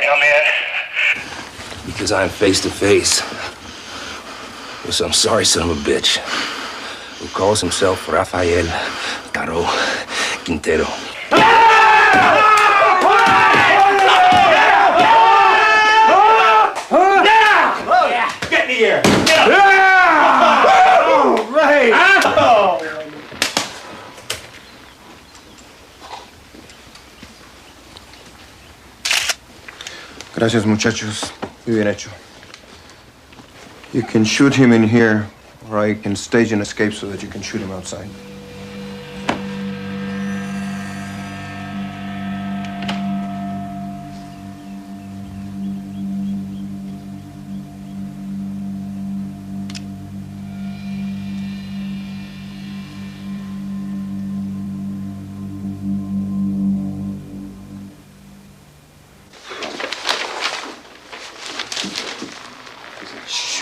now, man? Because I'm face to face with some sorry son of a bitch who calls himself Rafael Caro Quintero. Get in the air! Oh, right! Gracias, muchachos. Muy bien hecho. You can shoot him in here, or I can stage an escape so that you can shoot him outside.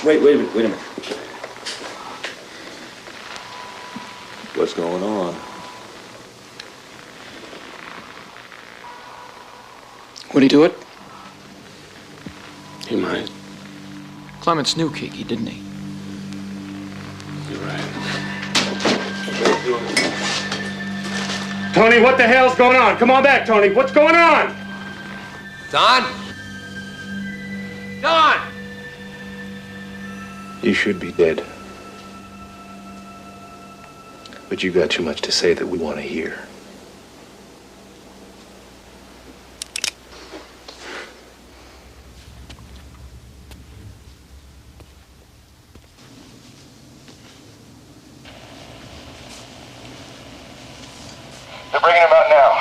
Wait a minute. What's going on? Would he do it? He might. Clements knew Kiki, didn't he? You're right. Tony, what the hell's going on? Come on back, Tony. What's going on? Don? Don! You should be dead. But you got too much to say that we want to hear. They're bringing him out now.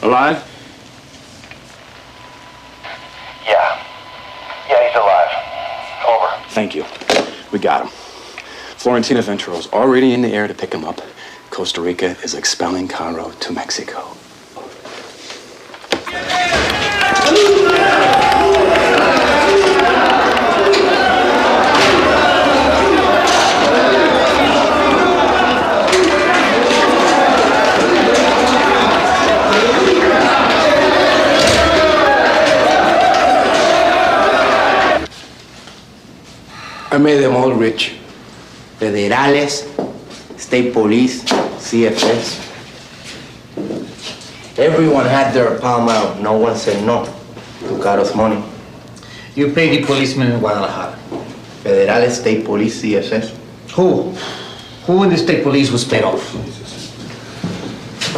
Alive? Yeah, he's alive. Over. Thank you. We got him. Florentina Venturo's already in the air to pick him up. Costa Rica is expelling Caro to Mexico. I made them all rich. Federales, state police, CFS. Everyone had their palm out. No one said no to Caro's money. You paid the policemen in Guadalajara. Federales, state police, CFS. Who? Who in the state police was paid off?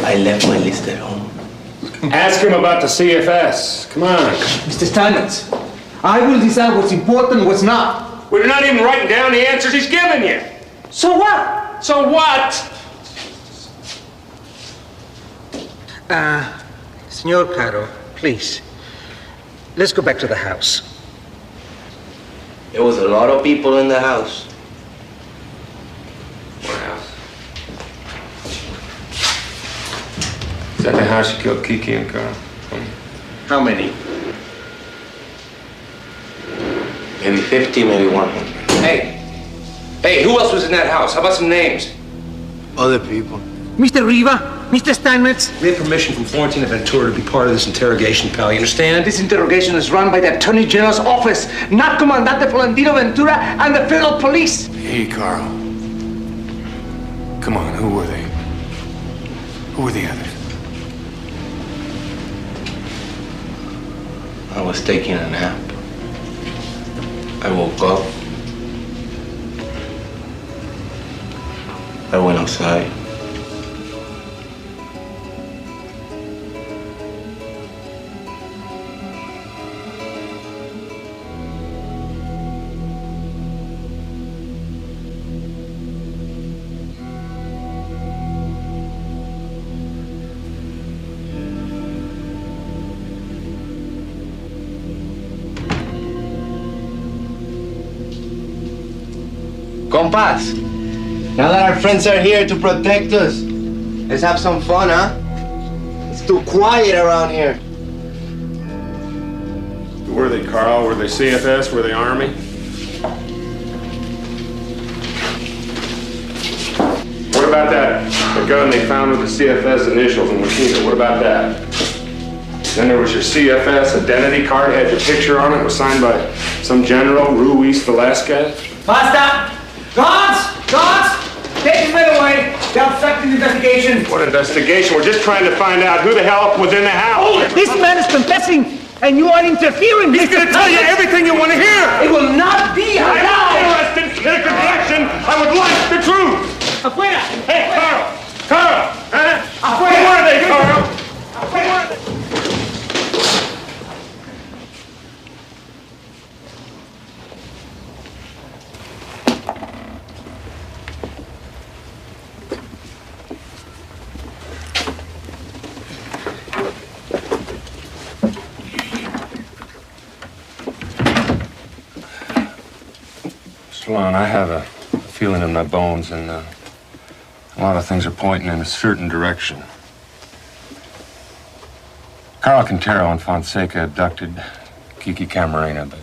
I left my list at home. Ask him about the CFS. Come on. Mr. Steinmetz, I will decide what's important and what's not. Well, you're not even writing down the answers he's giving you. So what? So what? Senor Caro, please. Let's go back to the house. There was a lot of people in the house. What house? Is that the house you killed Kiki and Caro? How many? Maybe 50, maybe 100. Hey, who else was in that house? How about some names? Other people. Mr. Riva, Mr. Steinmetz. We have permission from Florentina Ventura to be part of this interrogation, pal. You understand? This interrogation is run by the Attorney General's office, not Comandante Florentino Ventura and the federal police. Hey, Carl. Come on, who were they? Who were the others? I was taking a nap. I woke up. I went outside. Compas, now that our friends are here to protect us, let's have some fun, huh? It's too quiet around here. Who were they, Carl? Were they CFS? Were they Army? What about that? The gun they found with the CFS initials in Mexicano. What about that? Then there was your CFS identity card. It had your picture on it. It was signed by some general, Ruiz Velasquez. Basta! Guards! Guards! Take his men away. They're obstructing the investigation. What investigation? We're just trying to find out who the hell was in the house. Oh, this man is confessing, and you are interfering. He's going to tell you everything you want to hear. It will not be I'm not allowed. interested in a confession. I would like the truth. Afuera! Hey, Carl! Carl! Huh? Afuera! Who are they, Carl? Afuera! Sloan, I have a feeling in my bones, and a lot of things are pointing in a certain direction. Caro Quintero and Fonseca abducted Enrique Camarena, but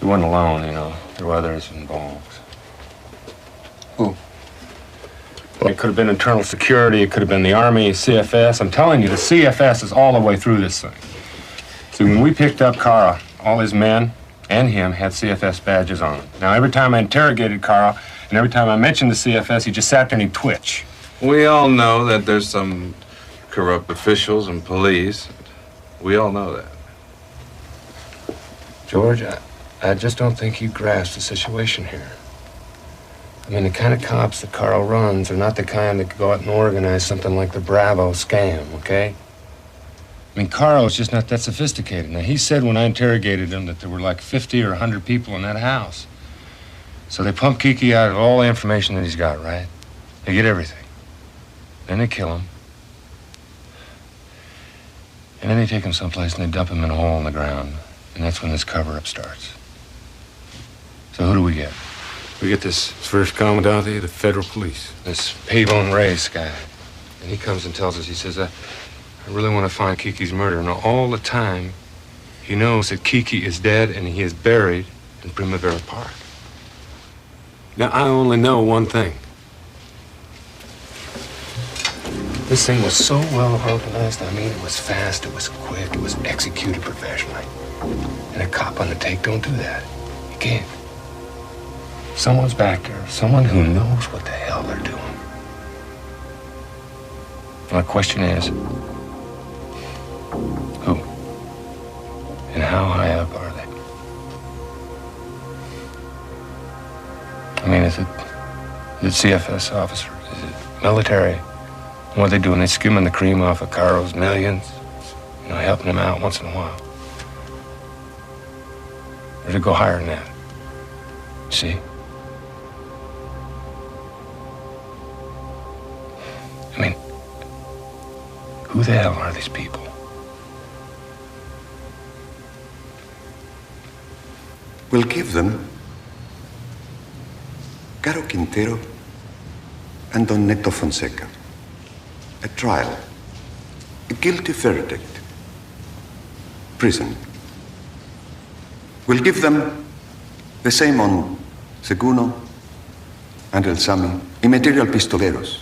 he wasn't alone, you know. There were others involved. Who? Well, it could have been internal security, it could have been the Army, CFS. I'm telling you, the CFS is all the way through this thing. See, when we picked up Caro, all his men and him had CFS badges on them. Now, every time I interrogated Caro, and every time I mentioned the CFS, he just sat there and he'd twitch. We all know that there's some corrupt officials and police. We all know that. George, I just don't think you grasp the situation here. I mean, the kind of cops that Caro runs are not the kind that go out and organize something like the Bravo scam, okay? I mean, Caro's just not that sophisticated. Now, he said when I interrogated him that there were like 50 or 100 people in that house. So they pump Kiki out of all the information that he's got, right? They get everything. Then they kill him. And then they take him someplace and they dump him in a hole in the ground. And that's when this cover-up starts. So who do we get? We get this first commandante of the federal police, this Pavon Reyes guy. And he comes and tells us, he says, I really want to find Kiki's murderer. And all the time, he knows that Kiki is dead and he is buried in Primavera Park. Now, I only know one thing. This thing was so well organized. I mean, it was fast, it was quick, it was executed professionally. And a cop on the take don't do that. You can't. Someone's back there, someone who knows what the hell they're doing. My question is, who? And how high up are they? I mean, is it CFS officer? Is it military? What are they doing? They skimming the cream off of Caro's millions? You know, helping him out once in a while. Or to go higher than that? See? I mean, who the hell are these people? We'll give them Caro Quintero and Don Neto Fonseca a trial, a guilty verdict, prison. We'll give them the same on Seguno and El Sami, immaterial pistoleros.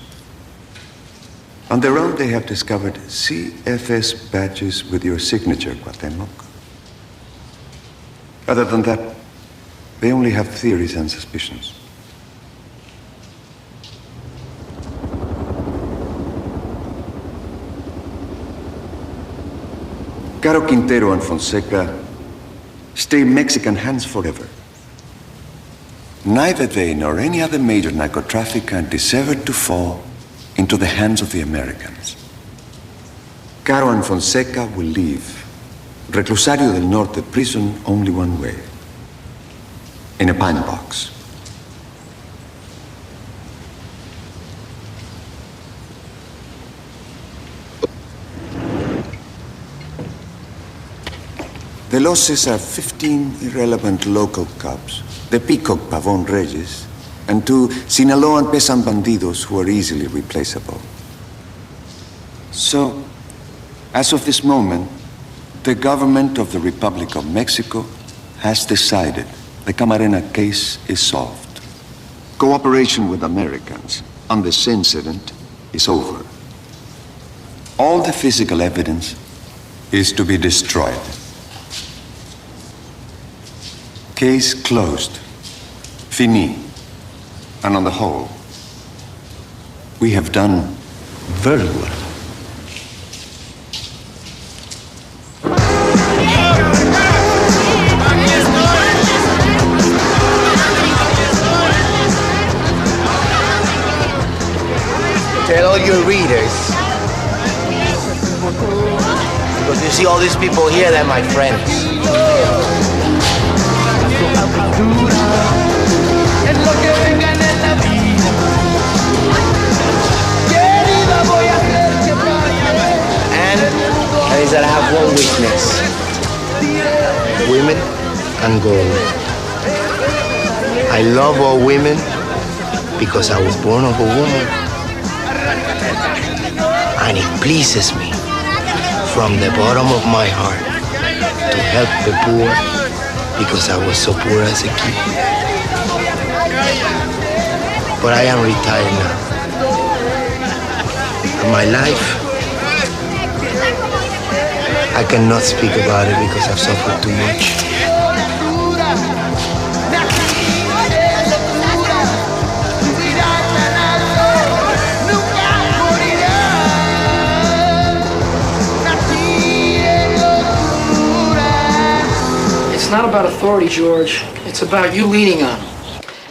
On their own, they have discovered CFS badges with your signature, Cuauhtemoc. Other than that, they only have theories and suspicions. Caro Quintero and Fonseca stay in Mexican hands forever. Neither they nor any other major narco-trafficker deserve to fall into the hands of the Americans. Caro and Fonseca will leave Reclusario del Norte prison only one way. In a pine box. The losses are 15 irrelevant local cops, the Peacock Pavon Reyes, and 2 Sinaloan peasant bandidos who are easily replaceable. So, as of this moment, the government of the Republic of Mexico has decided the Camarena case is solved. Cooperation with Americans on this incident is over. all the physical evidence is to be destroyed. Case closed. Fini. And on the whole, we have done very well. Tell all your readers. Because you see all these people here, they're my friends. And that is that I have one weakness. Women and gold. I love all women because I was born of a woman. And it pleases me from the bottom of my heart to help the poor because I was so poor as a kid. But I am retired now. And my life, I cannot speak about it because I've suffered too much. It's not about authority, George. It's about you leaning on them.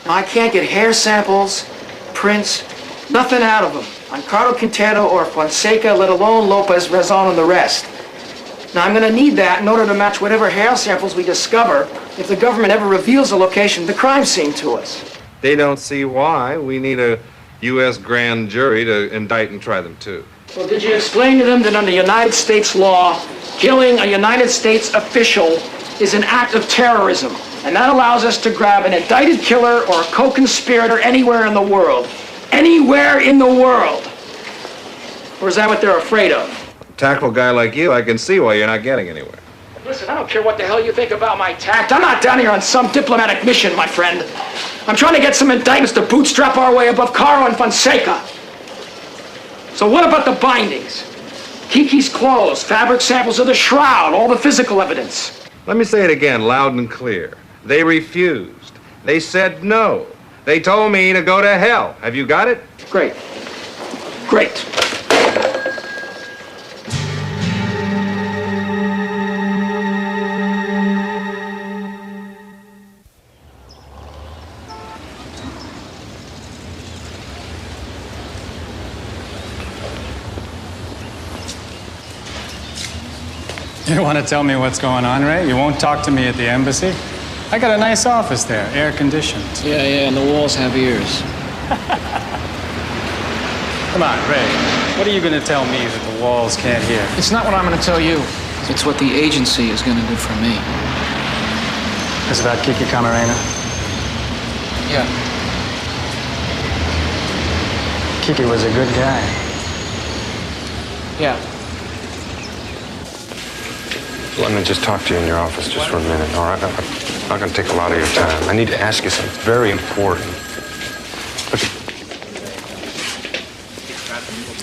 Now, I can't get hair samples, prints, nothing out of them on Caro Quintero or Fonseca, let alone Lopez, Rezon, and the rest. Now, I'm going to need that in order to match whatever hair samples we discover if the government ever reveals the location of the crime scene to us. They don't see why. We need a U.S. grand jury to indict and try them, too. Well, did you explain to them that under United States law, killing a United States official is an act of terrorism, and that allows us to grab an indicted killer or a co-conspirator anywhere in the world? Anywhere in the world! Or is that what they're afraid of? Tackle a guy like you, I can see why you're not getting anywhere. Listen, I don't care what the hell you think about my tact. I'm not down here on some diplomatic mission, my friend. I'm trying to get some indictments to bootstrap our way above Caro and Fonseca. So what about the bindings? Kiki's clothes, fabric samples of the shroud, all the physical evidence. Let me say it again, loud and clear. They refused. They said no. They told me to go to hell. Have you got it? Great. Great. You don't want to tell me what's going on, Ray? You won't talk to me at the embassy? I got a nice office there, air-conditioned. Yeah, and the walls have ears. Come on, Ray. What are you going to tell me that the walls can't hear? It's not what I'm going to tell you. It's what the agency is going to do for me. It's about Kiki Camarena? Yeah. Kiki was a good guy. Yeah. Let me just talk to you in your office just for a minute, all right? I'm not going to take a lot of your time. I need to ask you something very important.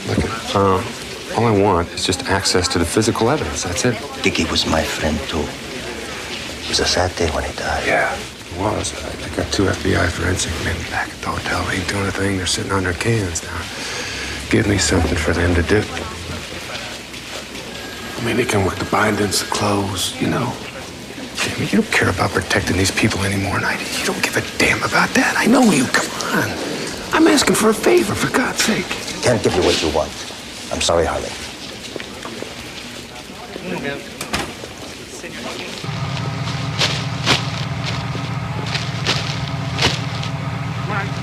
Look, all I want is just access to the physical evidence. That's it. Kiki was my friend, too. It was a sad day when he died. Yeah, it was. I got 2 FBI forensic men back at the hotel. They ain't doing a thing. They're sitting on their cans now. Give me something for them to do. I mean, they can work the bindings, the clothes, you know. Jamie, you don't care about protecting these people anymore, and you don't give a damn about that. I know you. Come on. I'm asking for a favor, for God's sake. Can't give you what you want. I'm sorry, Harley.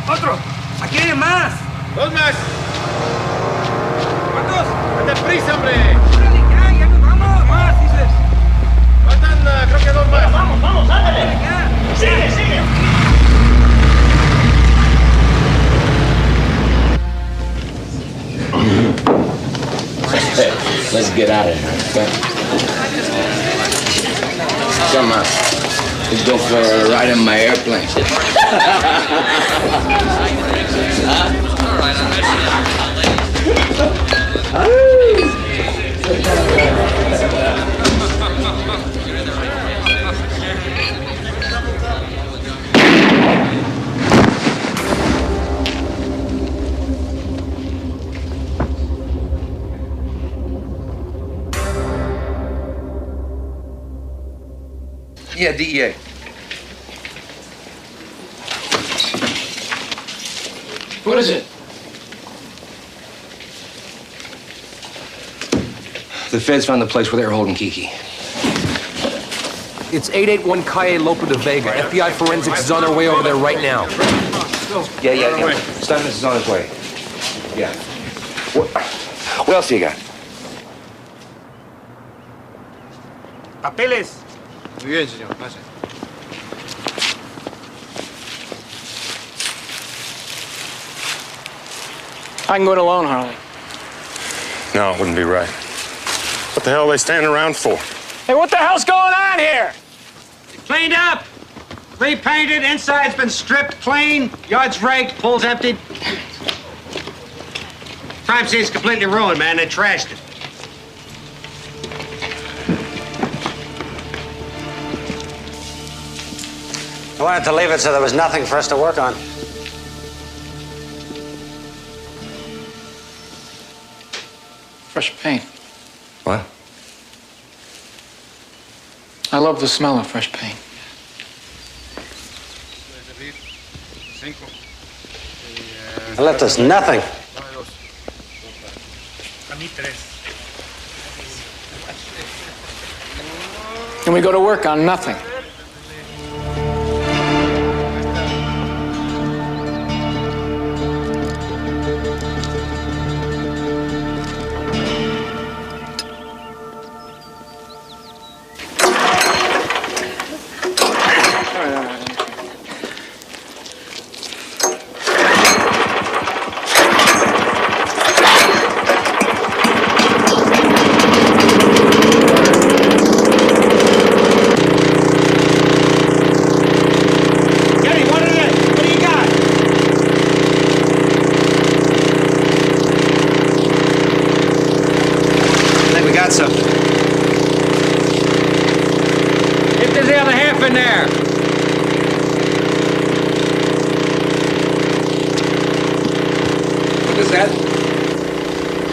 ¡Otro! ¡Aquí hay más! ¡2 más! ¿Cuántos? ¡Date prisa, hombre! ¡Órale, ya nos vamos! ¡Más, dices! Faltan, creo que 2 más. ¡Vamos, vamos, ándale! ¡Ya! ¡Sigue, sigue! Let's get out of here, okay? Come on. Let's go for a ride in my airplane. Yeah, DEA. What is it? The feds found the place where they were holding Kiki. It's 881 Calle Lope de Vega. FBI forensics is on their way over there right now. Yeah. Steinmetz is on his way. Yeah. What else do you got? Papeles. Muy bien, señor. Pase. I can go it alone, Harley. No, it wouldn't be right. What the hell are they standing around for? Hey, what the hell's going on here? Cleaned up. Repainted. Inside's been stripped clean. Yards raked. Pool's emptied. Crime scene's completely ruined, man. They trashed it. I wanted to leave it so there was nothing for us to work on. Fresh paint. What? I love the smell of fresh paint. They left us nothing. And we go to work on nothing.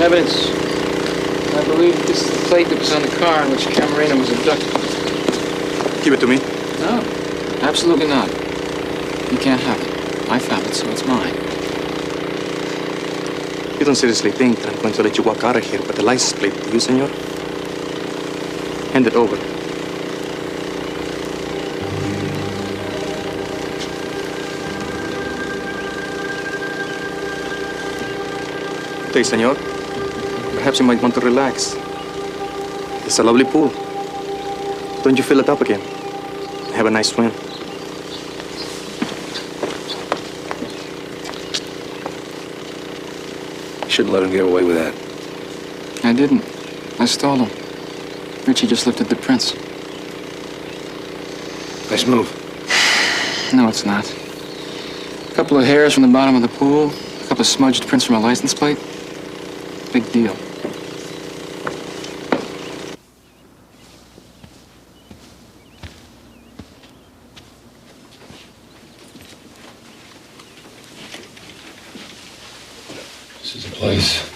Evidence. I believe this is the plate that was on the car in which Camarena was abducted. Give it to me. No, absolutely not. You can't have it. I found it, so it's mine. You don't seriously think that I'm going to let you walk out of here with the license plate, do you, senor? Hand it over. Hey, senor. Perhaps you might want to relax. It's a lovely pool. Don't you fill it up again? Have a nice swim. You shouldn't let him get away with that. I didn't. I stole him. Richie just lifted the prints. Nice move. No, it's not. A couple of hairs from the bottom of the pool, a couple of smudged prints from a license plate. Big deal. This is a place.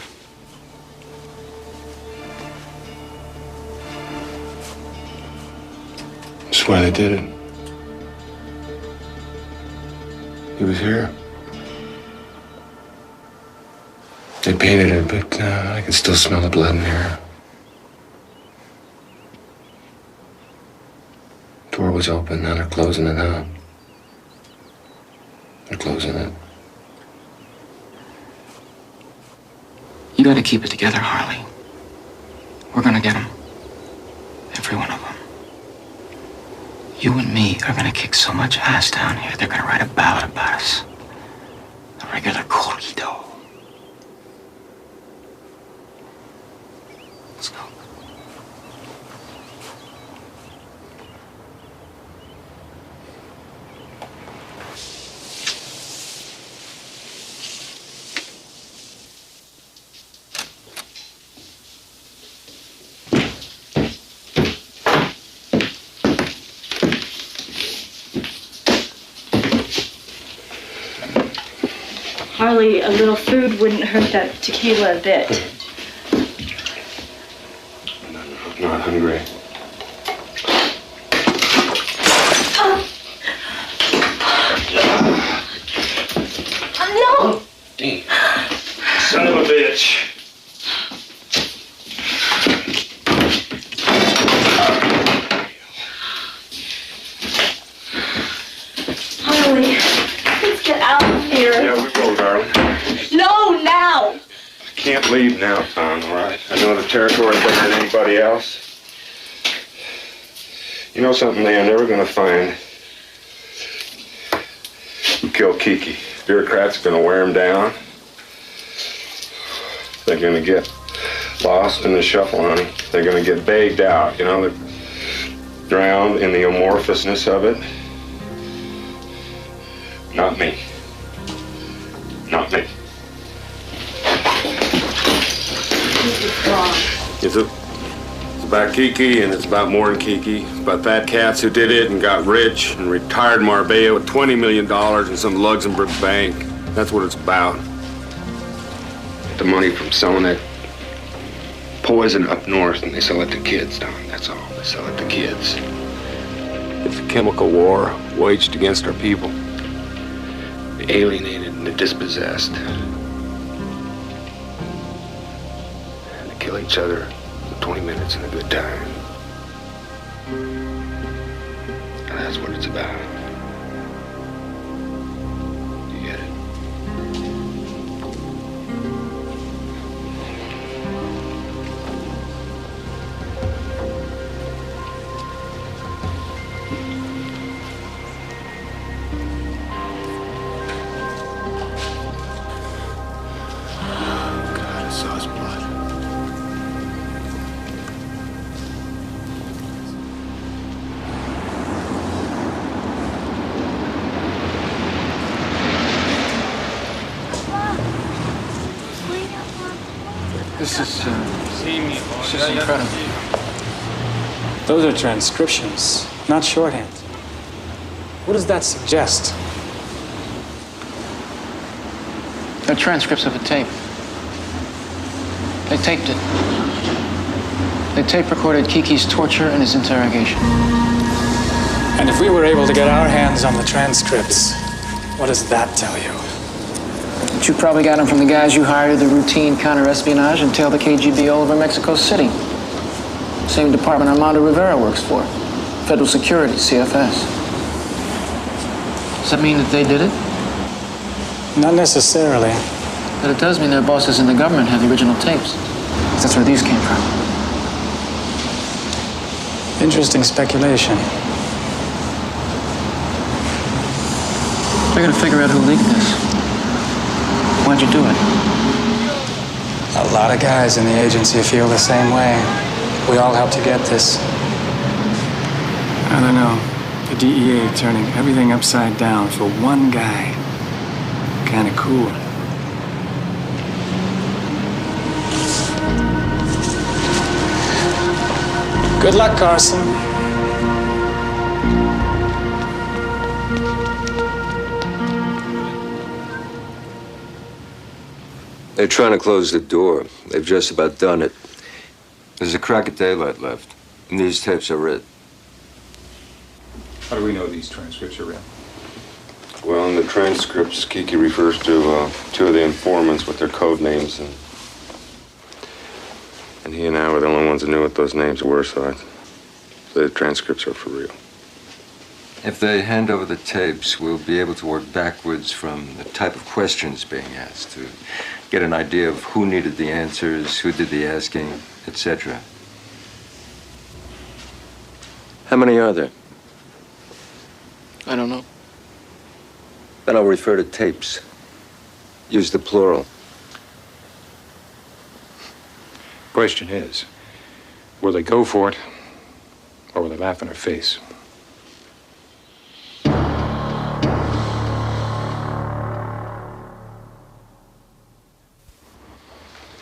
I swear they did it. He was here. They painted it, but I can still smell the blood in here. Door was open, now they're closing it now. They're closing it. You gotta keep it together, Harley. We're gonna get them. Every one of them. You and me are gonna kick so much ass down here, they're gonna write a ballad about us. A regular corrido. Let's go. Harley, a little food wouldn't hurt that tequila a bit. I'm not hungry. leave now, Tom, all right? I know the territory better than anybody else. You know something they are never going to find? Who killed Kiki? Bureaucrats are going to wear him down. They're going to get lost in the shuffle, honey. They're going to get bagged out, you know? They're drowned in the amorphousness of it. Not me. Not me. It's about Kiki, and it's about more than Kiki. It's about fat cats who did it and got rich and retired Marbella with $20 million in some Luxembourg bank. That's what it's about. The money from selling that poison up north, and they sell it to kids, Don. That's all. They sell it to kids. It's a chemical war waged against our people. The alienated and the dispossessed. And they kill each other for 20 minutes and a good time. And that's what it's about. You get it? This is incredible. Those are transcriptions, not shorthand. What does that suggest? They're transcripts of a tape. They taped it. They tape recorded Kiki's torture and his interrogation. And if we were able to get our hands on the transcripts, what does that tell you? But you probably got them from the guys you hired to do routine counter-espionage and tail the KGB all over Mexico City. Same department Armando Rivera works for. Federal Security, CFS. Does that mean that they did it? Not necessarily. But it does mean their bosses in the government have the original tapes. That's where these came from. Interesting speculation. We're gonna figure out who leaked this. Why'd you do it? A lot of guys in the agency feel the same way. We all helped to get this. I don't know. The DEA turning everything upside down for one guy. Kind of cool. Good luck, Carson. They're trying to close the door. They've just about done it. There's a crack of daylight left, and these tapes are read. How do we know these transcripts are real? Well, in the transcripts, Kiki refers to two of the informants with their code names, and he and I were the only ones who knew what those names were, so the transcripts are for real. If they hand over the tapes, we'll be able to work backwards from the type of questions being asked to get an idea of who needed the answers, who did the asking, etc. How many are there? I don't know. Then I'll refer to tapes. Use the plural. Question is, will they go for it, or will they laugh in our face?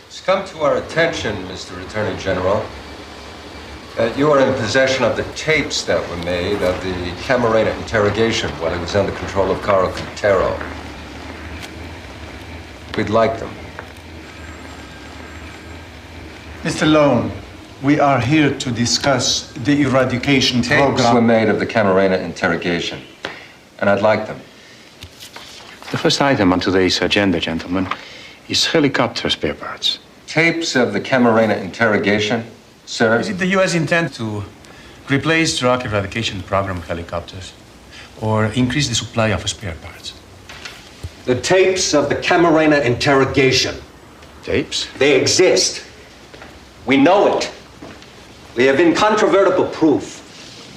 It's come to our attention, Mr. Attorney General, that you are in possession of the tapes that were made of the Camarena interrogation while it was under control of Caro Quintero. We'd like them. Mr. Lone, we are here to discuss the eradication program. Tapes were made of the Camarena interrogation, and I'd like them. The first item on today's agenda, gentlemen, is helicopter spare parts. Tapes of the Camarena interrogation, sir? Is it the U.S. intent to replace drug eradication program helicopters or increase the supply of spare parts? The tapes of the Camarena interrogation. Tapes? They exist. We know it. We have incontrovertible proof.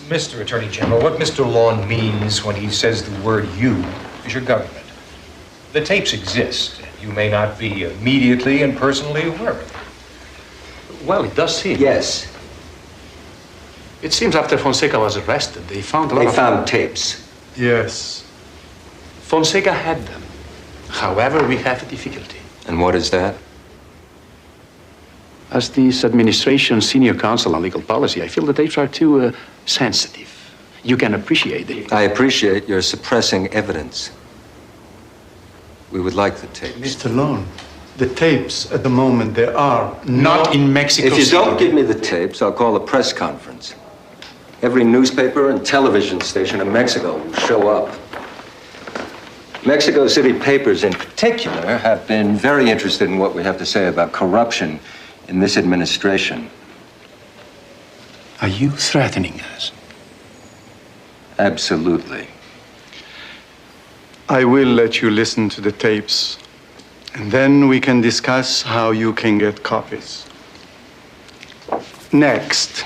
Mr. Attorney General, what Mr. Lawn means when he says the word you is your government. The tapes exist. You may not be immediately and personally aware of it. Well, it does seem. Yes. It seems after Fonseca was arrested, they found a lot They of... found tapes. Yes. Fonseca had them. However, we have a difficulty. And what is that? As this administration's senior counsel on legal policy, I feel the tapes are too sensitive. You can appreciate it. I appreciate your suppressing evidence. We would like the tapes. Mr. Lone, the tapes at the moment, there are not in Mexico If you City. don't give me the tapes, I'll call a press conference. Every newspaper and television station in Mexico will show up. Mexico City papers in particular have been very interested in what we have to say about corruption in this administration. Are you threatening us? Absolutely. I will let you listen to the tapes, and then we can discuss how you can get copies. Next.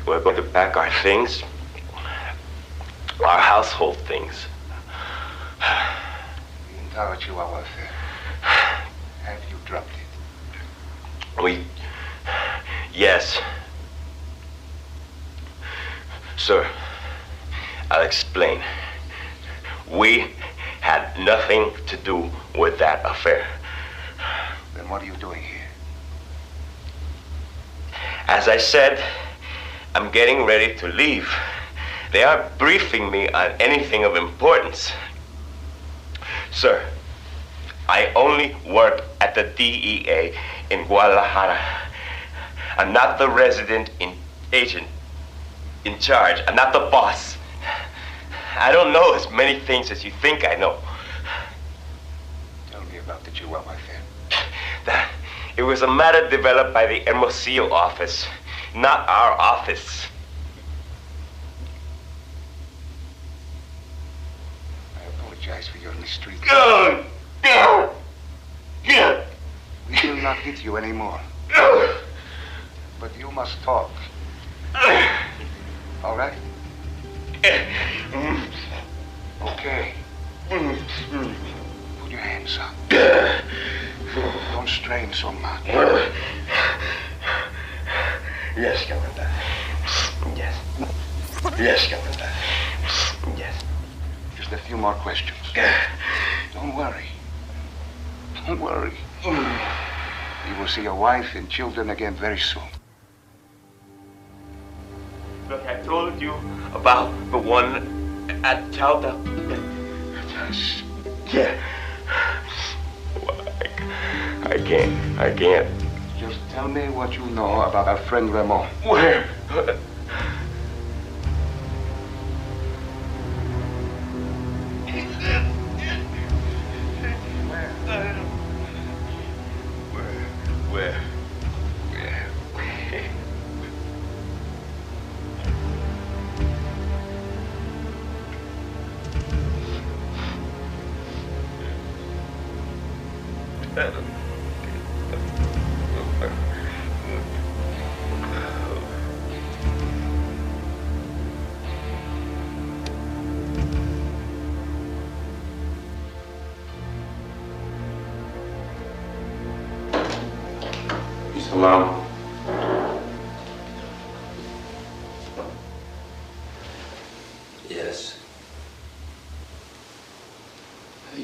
We're going to pack our things, our household things. The entire Chihuahua affair. Have you dropped it? Yes. Sir, I'll explain. We had nothing to do with that affair. Then what are you doing here? As I said, I'm getting ready to leave. They aren't briefing me on anything of importance. Sir, I only work at the DEA in Guadalajara. I'm not the resident agent in charge. I'm not the boss. I don't know as many things as you think I know. Tell me about the Chihuahua affair. It was a matter developed by the Hermosillo office, not our office. I apologize for your mistreatment. No! No! No! We will not hit you anymore. But you must talk. All right? Okay. Put your hands up. Don't strain so much. Yes, Commander. Yes. Yes, Commander. Yes. Just a few more questions. Don't worry. Don't worry. You will see your wife and children again very soon. Look, I told you about the one at Chalta. Yes. Yeah. I can't. Just tell me what you know about our friend Ramon. Where? Where? Hello? Yes.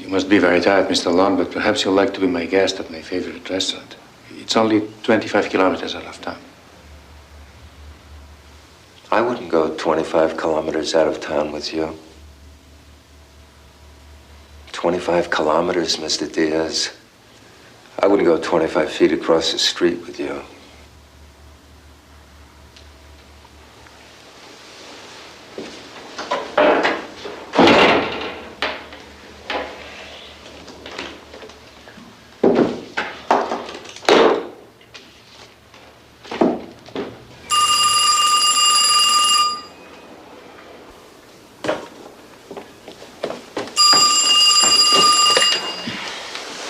You must be very tired, Mr. Lon, but perhaps you'll like to be my guest at my favorite restaurant. It's only 25 kilometers out of town. I wouldn't go 25 kilometers out of town with you. 25 kilometers, Mr. Diaz. I wouldn't go 25 feet across the street with you.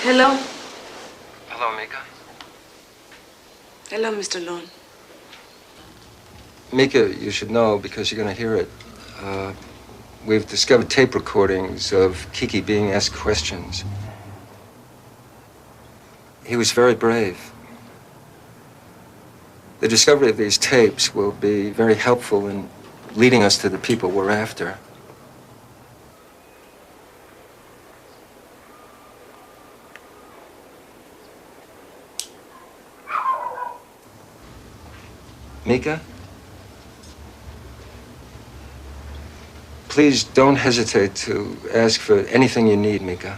Hello? Hello, Mika. Hello, Mr. Lon. Mika, you should know, because you're going to hear it. We've discovered tape recordings of Kiki being asked questions. He was very brave. The discovery of these tapes will be very helpful in leading us to the people we're after. Mika? Please don't hesitate to ask for anything you need, Mika.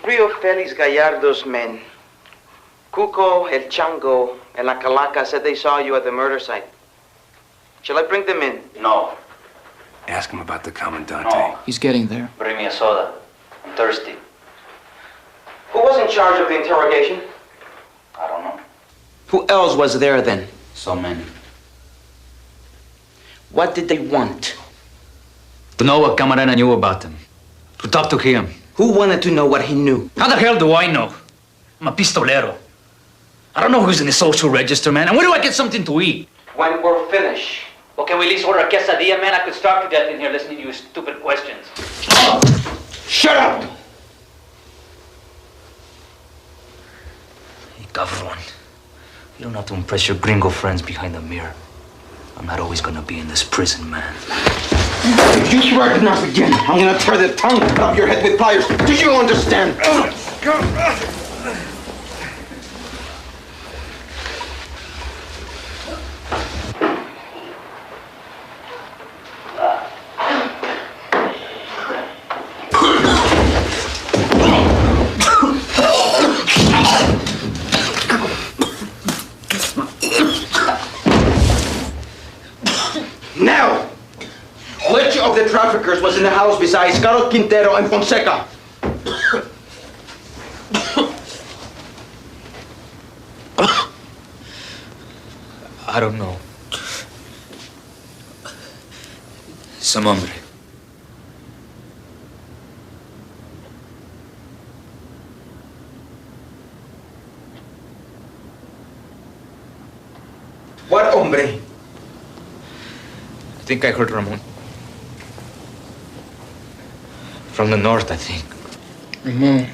Three of Felix Gallardo's men, Cuco, El Chango, and La Calaca, said they saw you at the murder site. Shall I bring them in? No. Ask him about the Comandante. No. He's getting there. Bring me a soda. I'm thirsty. Who was in charge of the interrogation? I don't know. Who else was there then? So many. What did they want? To know what Camarena knew about them. To talk to him. Who wanted to know what he knew? How the hell do I know? I'm a pistolero. I don't know who's in the social register, man. And where do I get something to eat? When we're finished. Well, can we at least order a quesadilla, man? I could starve to death in here listening to your stupid questions. Shut up! Hey, Gavron. You don't have to impress your gringo friends behind the mirror. I'm not always gonna be in this prison, man. If you threaten us again, I'm gonna tear the tongue out of your head with pliers. Do you understand? Now! Which of the traffickers was in the house besides Caro Quintero and Fonseca? I don't know. Some hombre. What hombre? I think I heard Ramon. From the north, I think. Ramon.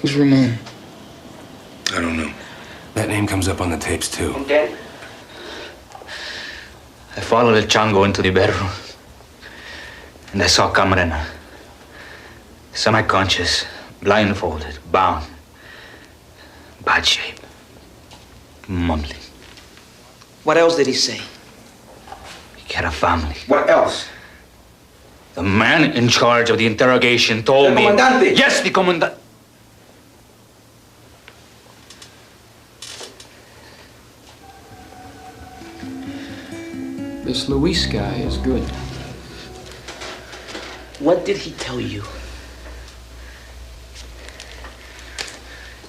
Who's Ramon? I don't know. That name comes up on the tapes, too. And then? I followed El Chango into the bedroom. And I saw Camarena. Semi-conscious, blindfolded, bound. Bad shape. Mumbling. What else did he say? He had a family. What else? The man in charge of the interrogation told me... The Comandante! Yes, the Commandante. This Luis guy is good. What did he tell you?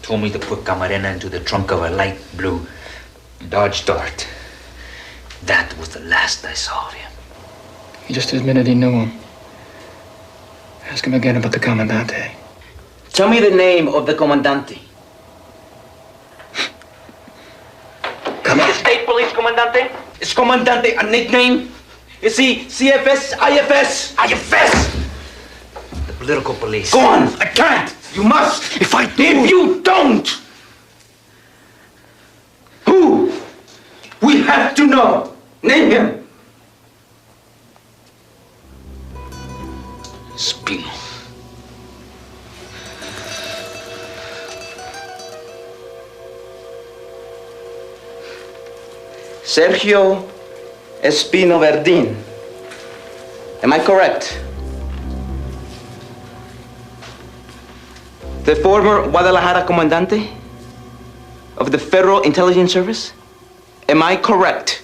Told me to put Camarena into the trunk of a light blue Dodge Dart. That was the last I saw of him. He just admitted he knew him. Ask him again about the Comandante. Tell me the name of the Comandante. Come on. The State Police Comandante? Is Comandante a nickname? Is he CFS, IFS? IFS! The political police. Go on! I can't! You must! If I do... If you don't! Who? We have to know! Name him! Espino. Sergio Espino Verdin. Am I correct? The former Guadalajara Comandante of the Federal Intelligence Service? Am I correct?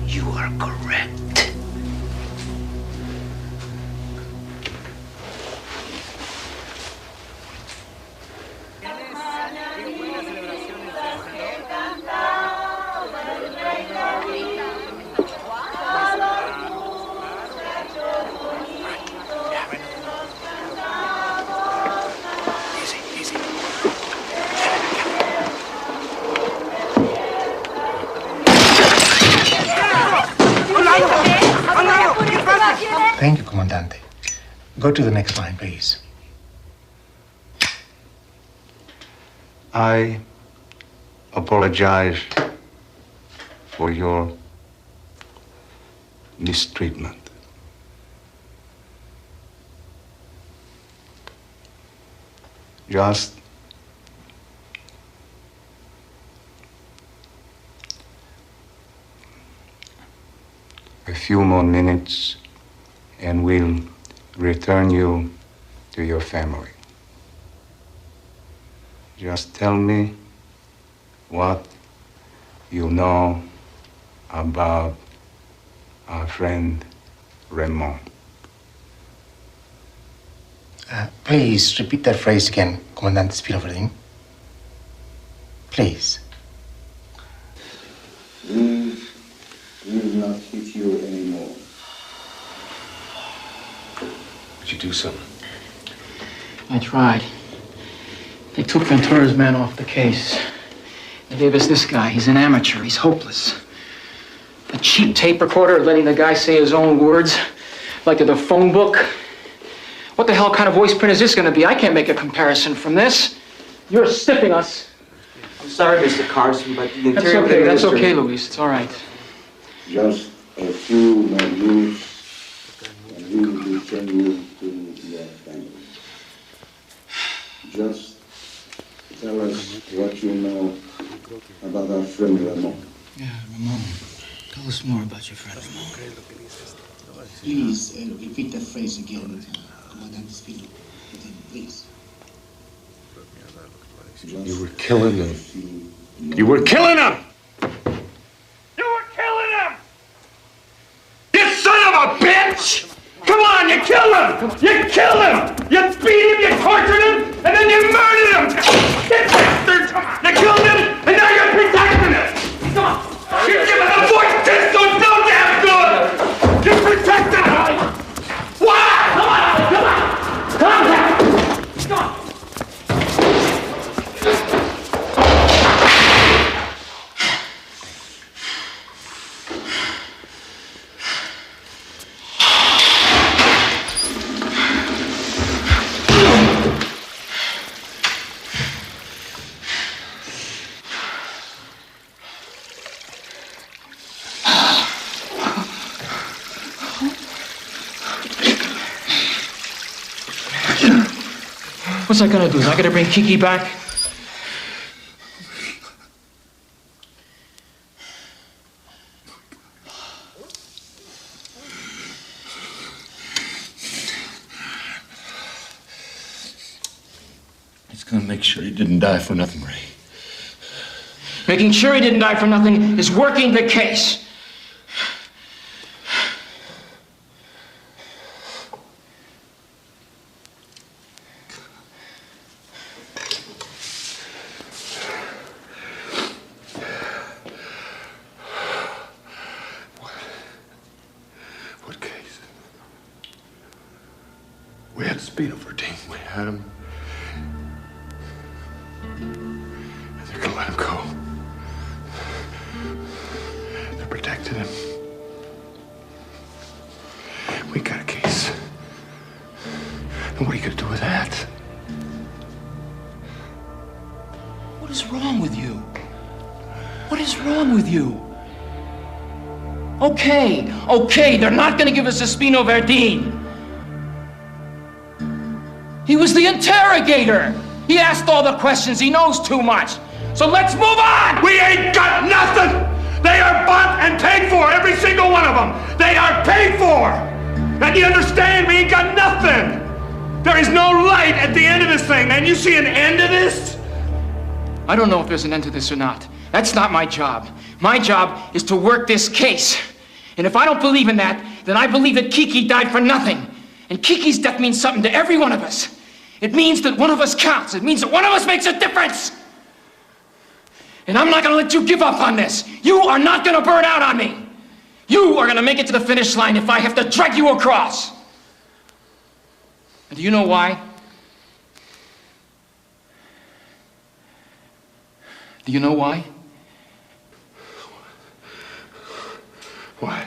You are correct. Thank you, Comandante. Go to the next line, please. I apologize for your mistreatment. Just a few more minutes and we'll return you to your family. Just tell me what you know about our friend Raymond. Please repeat that phrase again, Comandante Espino Verdin. Please. We will not hit you anymore. Would you do something? I tried. They took Ventura's men off the case. They gave us this guy. He's an amateur. He's hopeless. A cheap tape recorder letting the guy say his own words like they're the phone book. What the hell kind of voice print is this going to be? I can't make a comparison from this. You're stiffing us. I'm sorry, Mr. Carson, but the That's interior... okay. That's okay, Luis. It's all right. Just a few more moves, and we will return you to your family. Just tell us what you know about our friend Ramon. Yeah, Ramon. Tell us more about your friend Ramon. Please repeat that phrase again, Comandante Espino. Please. You were killing them. You were killing them! You were killing him! You son of a bitch! Come on, you killed him! You killed him! You beat him, you tortured him, and then you murdered him! You bastard! You killed him, and now you're protecting him! Come on! You're giving him voice this so damn good! You're protecting him! Why? Come on! Come on! Come on! Come on! What's I gonna do? Is I gonna bring Kiki back? He's gonna make sure he didn't die for nothing, Ray. Making sure he didn't die for nothing is working the case. What case? We had Espino Verdin. We had him. And they're gonna let him go. What are you going to do with that? What is wrong with you? What is wrong with you? Okay, they're not gonna give us Espino Verdin. He was the interrogator. He asked all the questions. He knows too much. So let's move on! We ain't got nothing! They are bought and paid for, every single one of them! They are paid for! And you understand, we ain't got nothing! There is no light at the end of this thing, man. You see an end to this? I don't know if there's an end to this or not. That's not my job. My job is to work this case. And if I don't believe in that, then I believe that Kiki died for nothing. And Kiki's death means something to every one of us. It means that one of us counts. It means that one of us makes a difference. And I'm not gonna let you give up on this. You are not gonna burn out on me. You are gonna make it to the finish line if I have to drag you across. And do you know why? Do you know why? Why?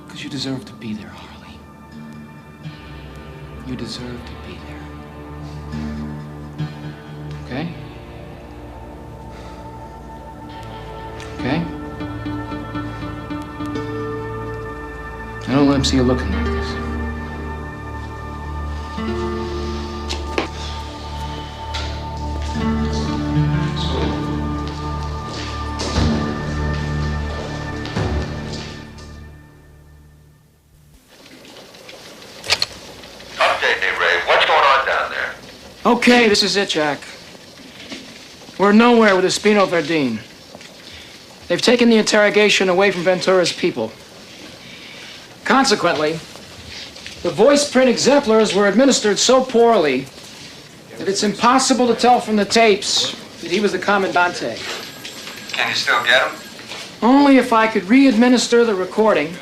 Because you deserve to be there, Harley. You deserve to be there. Okay? Okay? I don't let him see you looking like this. Okay, this is it, Jack. We're nowhere with Espino Verdin. They've taken the interrogation away from Ventura's people. Consequently, the voice print exemplars were administered so poorly that it's impossible to tell from the tapes that he was the commandante. Can you still get him? Only if I could re-administer the recording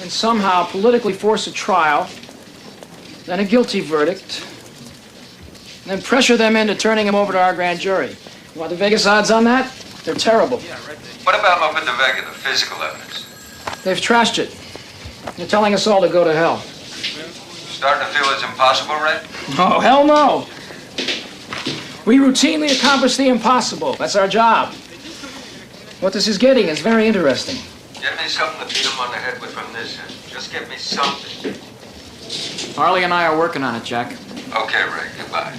and somehow politically force a trial, then a guilty verdict, and then pressure them into turning him over to our grand jury. You want the Vegas odds on that? They're terrible. What about Moped de Vega, the physical evidence? They've trashed it. They're telling us all to go to hell. Starting to feel it's impossible, Red? Oh, hell no. We routinely accomplish the impossible. That's our job. What this is getting is very interesting. Get me something to beat him on the head with from this end. Just get me something. Harley and I are working on it, Jack. Okay, Ray. Goodbye.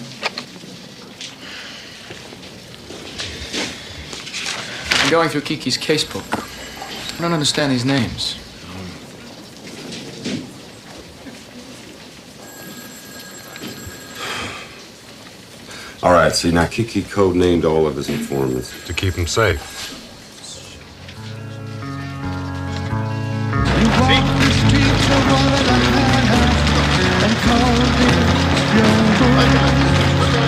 I'm going through Kiki's casebook. I don't understand these names. All right, see, now Kiki code-named all of his informants to keep him safe.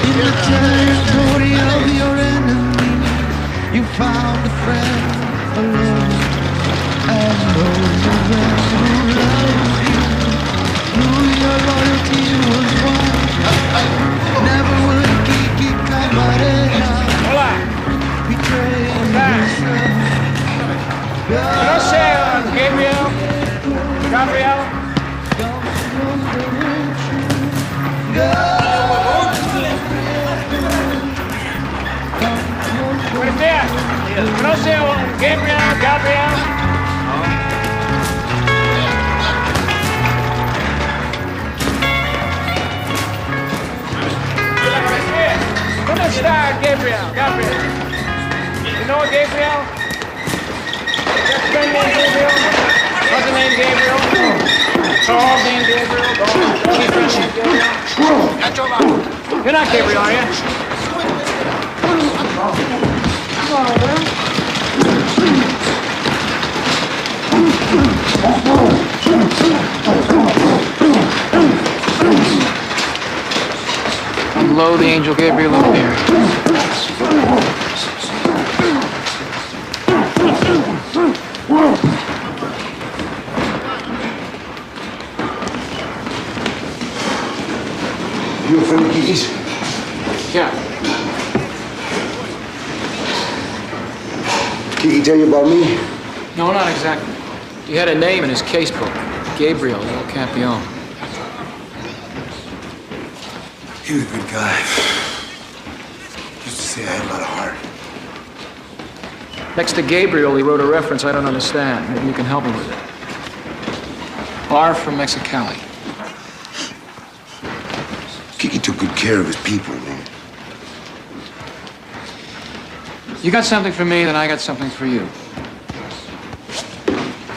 In the territory of your enemy, you found a friend alone, and those of them who loved you knew your loyalty was won. Never would Kiki Camarena betray himself. No sé, Gabriel. Gabriel. ¿Dónde está Gabriel? You know a Gabriel? Your friend named Gabriel? What's the name Gabriel? Charles named Gabriel? Any friend named Gabriel? You're not Gabriel, are you? Come on over there. Unload the Angel Gabriel up here. You a friend of Kiki's? Yeah. Kiki tell you about me? No, not exactly. He had a name in his casebook. Gabriel, El Campeon. He was a good guy. Used to say I had a lot of heart. Next to Gabriel, he wrote a reference I don't understand. Maybe you can help me with it. R from Mexicali. Kiki took good care of his people, man. You got something for me, then I got something for you.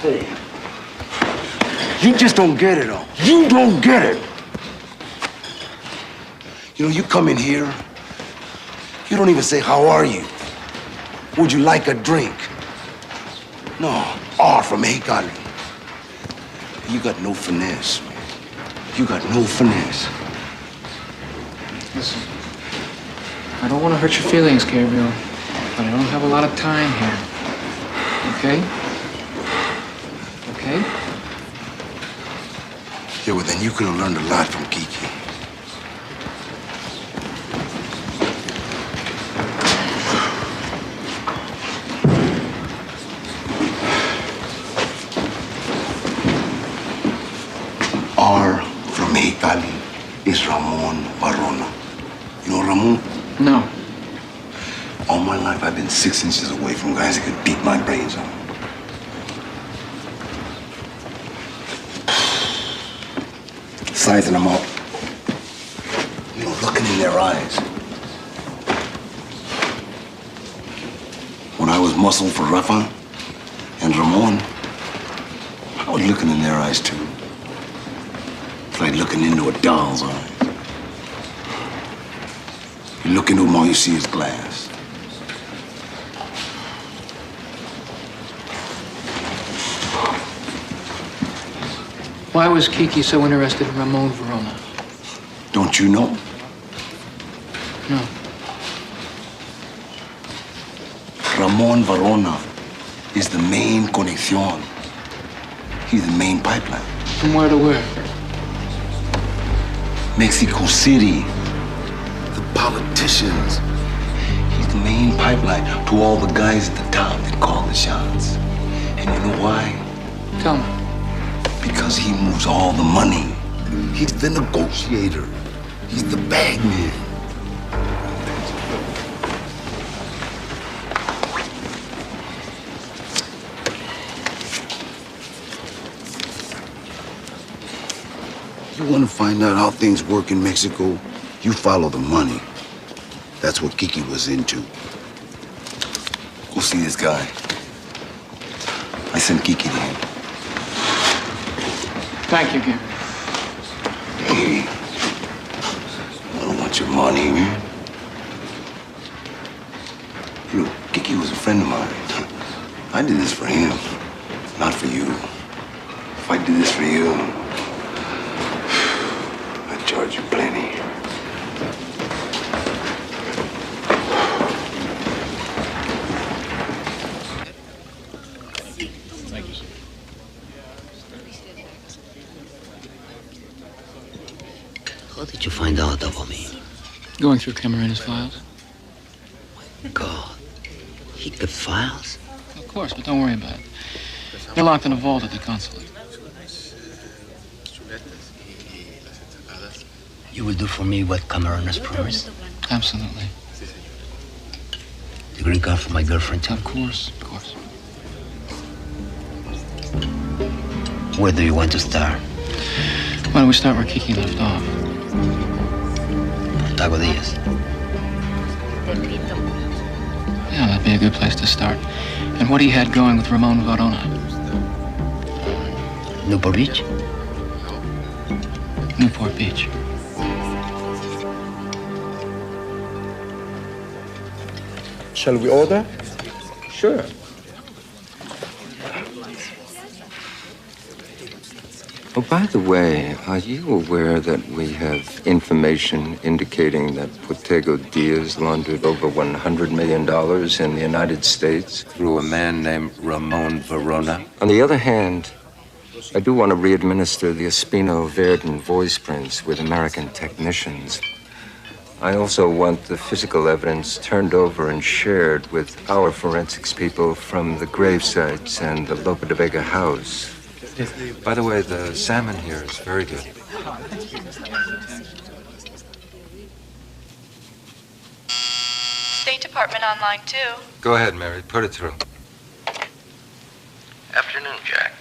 Hey. You just don't get it, all. You don't get it. You know, you come in here, you don't even say, how are you? Would you like a drink? No, R from Mexicano. You got no finesse, man. You got no finesse. Listen, I don't want to hurt your feelings, Gabriel, but I don't have a lot of time here. Okay? Okay? Yeah, well, then you could have learned a lot from Kiki. R from Mexicali is Ramon Barona. You know Ramon? No. All my life, I've been 6 inches away from guys that could beat my brains out. Sizing them up. You know, looking in their eyes. When I was muscling for Rafa and Ramon, I was looking in their eyes too. It's like looking into a doll's eyes. You look into them, all you see is glass. Why was Kiki so interested in Ramon Verona? Don't you know? No. Ramon Verona is the main conexión. He's the main pipeline. From where to where? Mexico City. The politicians. He's the main pipeline to all the guys at the top that call the shots. And you know why? Tell me. Because he moves all the money. He's the negotiator. He's the bagman. You want to find out how things work in Mexico? You follow the money. That's what Kiki was into. Go see this guy. I sent Kiki to him. Thank you, Gabriel. Hey, I don't want your money, man. Look, Kiki was a friend of mine. I did this for him, not for you. If I did this for you, I'd charge you plenty. How did you find out about me? Going through Camarena's files. God, he kept files? Of course, but don't worry about it. They're locked in a vault at the consulate. You will do for me what Camarena's promised? Absolutely. The green card for my girlfriend, too? Of course, of course. Where do you want to start? Why don't we start where Kiki left off? Taco Diaz. Yeah, that'd be a good place to start. And what he had going with Ramon Verona? Newport Beach? Newport Beach. Shall we order? Sure. Oh, by the way, are you aware that we have information indicating that Portego Diaz laundered over $100 million in the United States through a man named Ramon Verona? On the other hand, I do want to re-administer the Espino Verdon voice prints with American technicians. I also want the physical evidence turned over and shared with our forensics people from the grave sites and the Lope de Vega house. By the way, the salmon here is very good. State Department online, too. Go ahead, Mary. Put it through. Afternoon, Jack.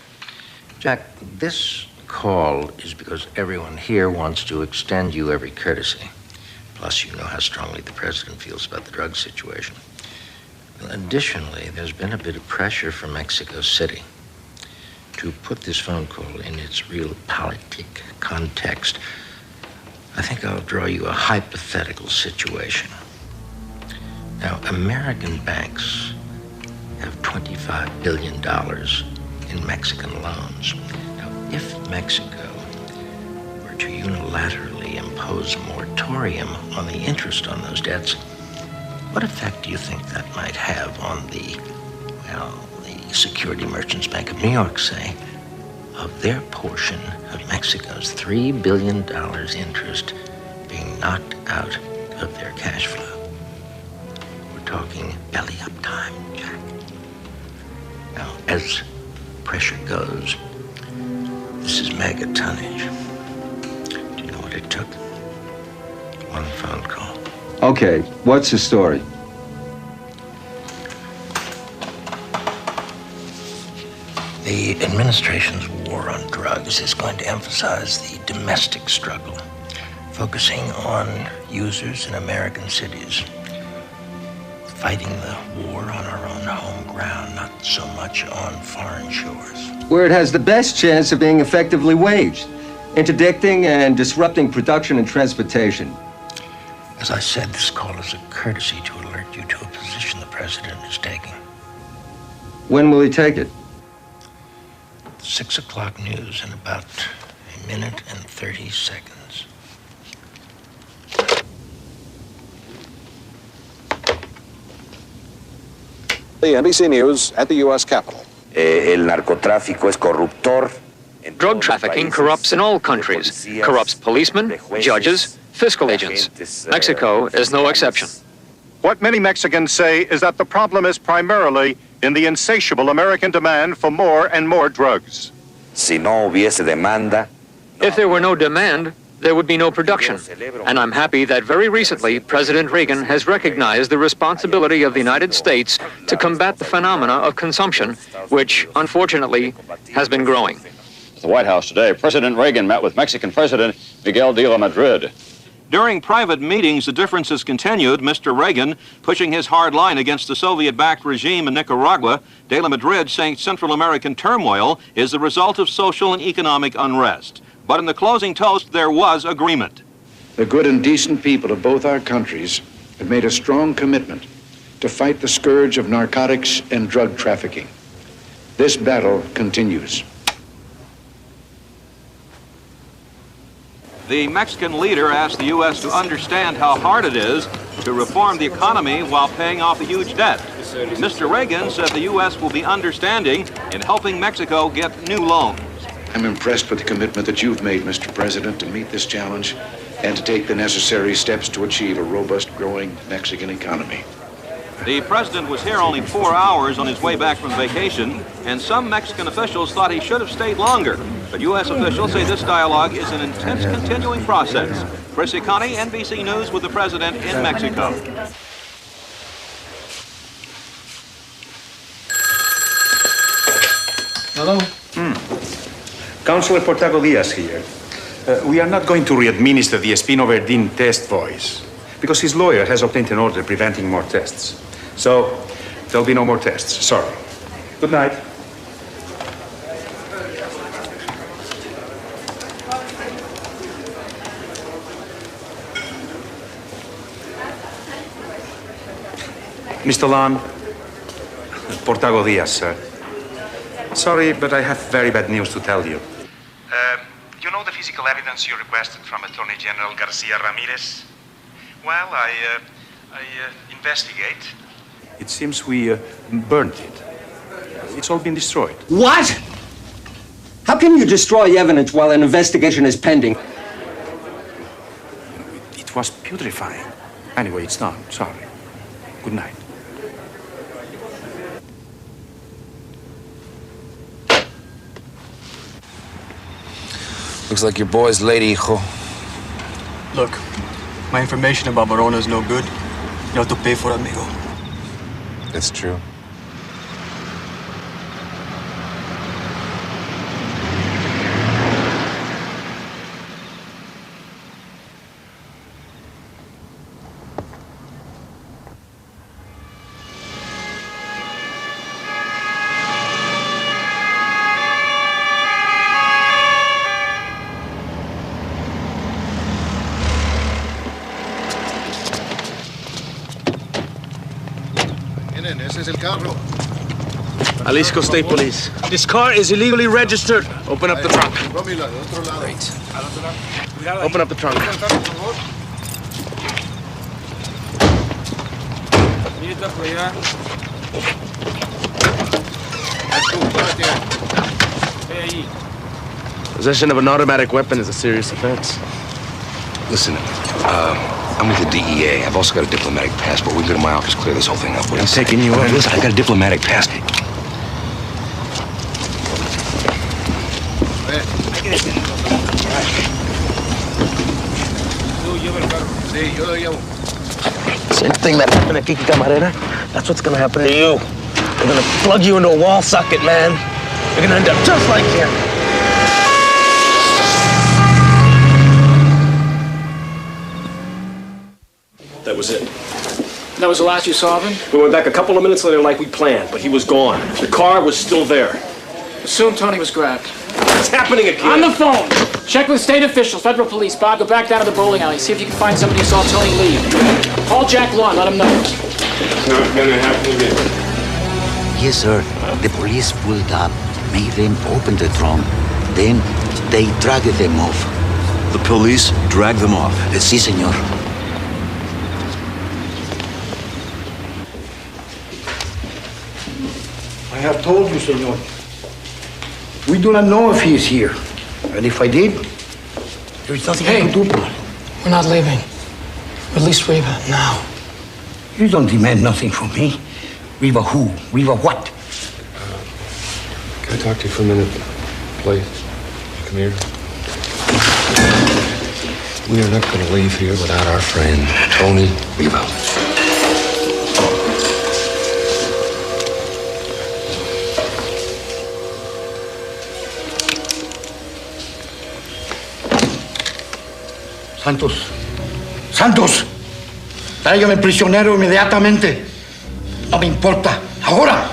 Jack, this call is because everyone here wants to extend you every courtesy. Plus, you know how strongly the president feels about the drug situation. Additionally, there's been a bit of pressure from Mexico City. To put this phone call in its real politic context, I think I'll draw you a hypothetical situation. Now, American banks have $25 billion in Mexican loans. Now, if Mexico were to unilaterally impose a moratorium on the interest on those debts, what effect do you think that might have on the Security Merchants Bank of New York, say, of their portion of Mexico's $3 billion interest being knocked out of their cash flow? We're talking belly-up time, Jack. Now, as pressure goes, this is mega tonnage. Do you know what it took? One phone call. Okay, what's the story? The administration's war on drugs is going to emphasize the domestic struggle, focusing on users in American cities, fighting the war on our own home ground, not so much on foreign shores. Where it has the best chance of being effectively waged, interdicting and disrupting production and transportation. As I said, this call is a courtesy to alert you to a position the president is taking. When will he take it? 6 o'clock news in about a minute and 30 seconds. The NBC News at the U.S. Capitol. El narcotráfico es corruptor. Drug trafficking corrupts in all countries, corrupts policemen, judges, fiscal agents. Mexico is no exception. What many Mexicans say is that the problem is primarily in the insatiable American demand for more and more drugs. Si no hubiese demanda, if there were no demand, there would be no production. And I'm happy that very recently, President Reagan has recognized the responsibility of the United States to combat the phenomena of consumption, which, unfortunately, has been growing. At the White House today, President Reagan met with Mexican President Miguel de la Madrid. During private meetings, the differences continued, Mr. Reagan pushing his hard line against the Soviet-backed regime in Nicaragua, de la Madrid saying Central American turmoil is the result of social and economic unrest. But in the closing toast, there was agreement. The good and decent people of both our countries have made a strong commitment to fight the scourge of narcotics and drug trafficking. This battle continues. The Mexican leader asked the U.S. to understand how hard it is to reform the economy while paying off a huge debt. Mr. Reagan said the U.S. will be understanding in helping Mexico get new loans. I'm impressed with the commitment that you've made, Mr. President, to meet this challenge and to take the necessary steps to achieve a robust, growing Mexican economy. The president was here only 4 hours on his way back from vacation, and some Mexican officials thought he should have stayed longer. But U.S. officials say this dialogue is an intense, continuing process. Chris Icani, NBC News with the president in Mexico. Hello? Councilor Portago Diaz here. We are not going to re-administer the Espino-Verdin test voice because his lawyer has obtained an order preventing more tests. So, there'll be no more tests. Sorry. Good night. Mr. Lon, Portago Diaz, sir. Sorry, but I have very bad news to tell you. You know the physical evidence you requested from Attorney General Garcia Ramirez? Well, I investigate. It seems we burnt it. It's all been destroyed. What? How can you destroy evidence while an investigation is pending? It was putrefying. Anyway, it's done. Sorry. Good night. Looks like your boy's late, hijo. Look, my information about Barona is no good. You have to pay for it, amigo. That's true. Ese es el carro. Jalisco State Police. This car is illegally registered. Open up the trunk. Great. Open up the trunk. Possession of an automatic weapon is a serious offense. Listen, I'm with the DEA. I've also got a diplomatic passport. We can go to my office, clear this whole thing up. I'm taking you in. Listen, I got a diplomatic passport. Same thing that happened to Enrique Camarena, that's what's gonna happen to you. They're gonna plug you into a wall socket, man. You're gonna end up just like him. That was it. That was the last you saw of him? We went back a couple of minutes later like we planned, but he was gone. The car was still there. Assume Tony was grabbed. It's happening again. On the phone! Check with state officials, federal police. Bob, go back down to the bowling alley. See if you can find somebody who saw Tony leave. Call Jack Lawn, let him know. It's not gonna happen again. Yes, sir. The police pulled up, made them open the trunk. Then they dragged them off. The police dragged them off? Si, senor. I have told you, senor. We do not know if he is here. And if I did, there is nothing I can do. We're not leaving. Release Riva now. You don't demand nothing from me. Riva who? Riva what? Can I talk to you for a minute, please? Come here. We are not going to leave here without our friend, Tony Riva. Santos. Santos. Tráigame el prisionero inmediatamente. No me importa. Ahora.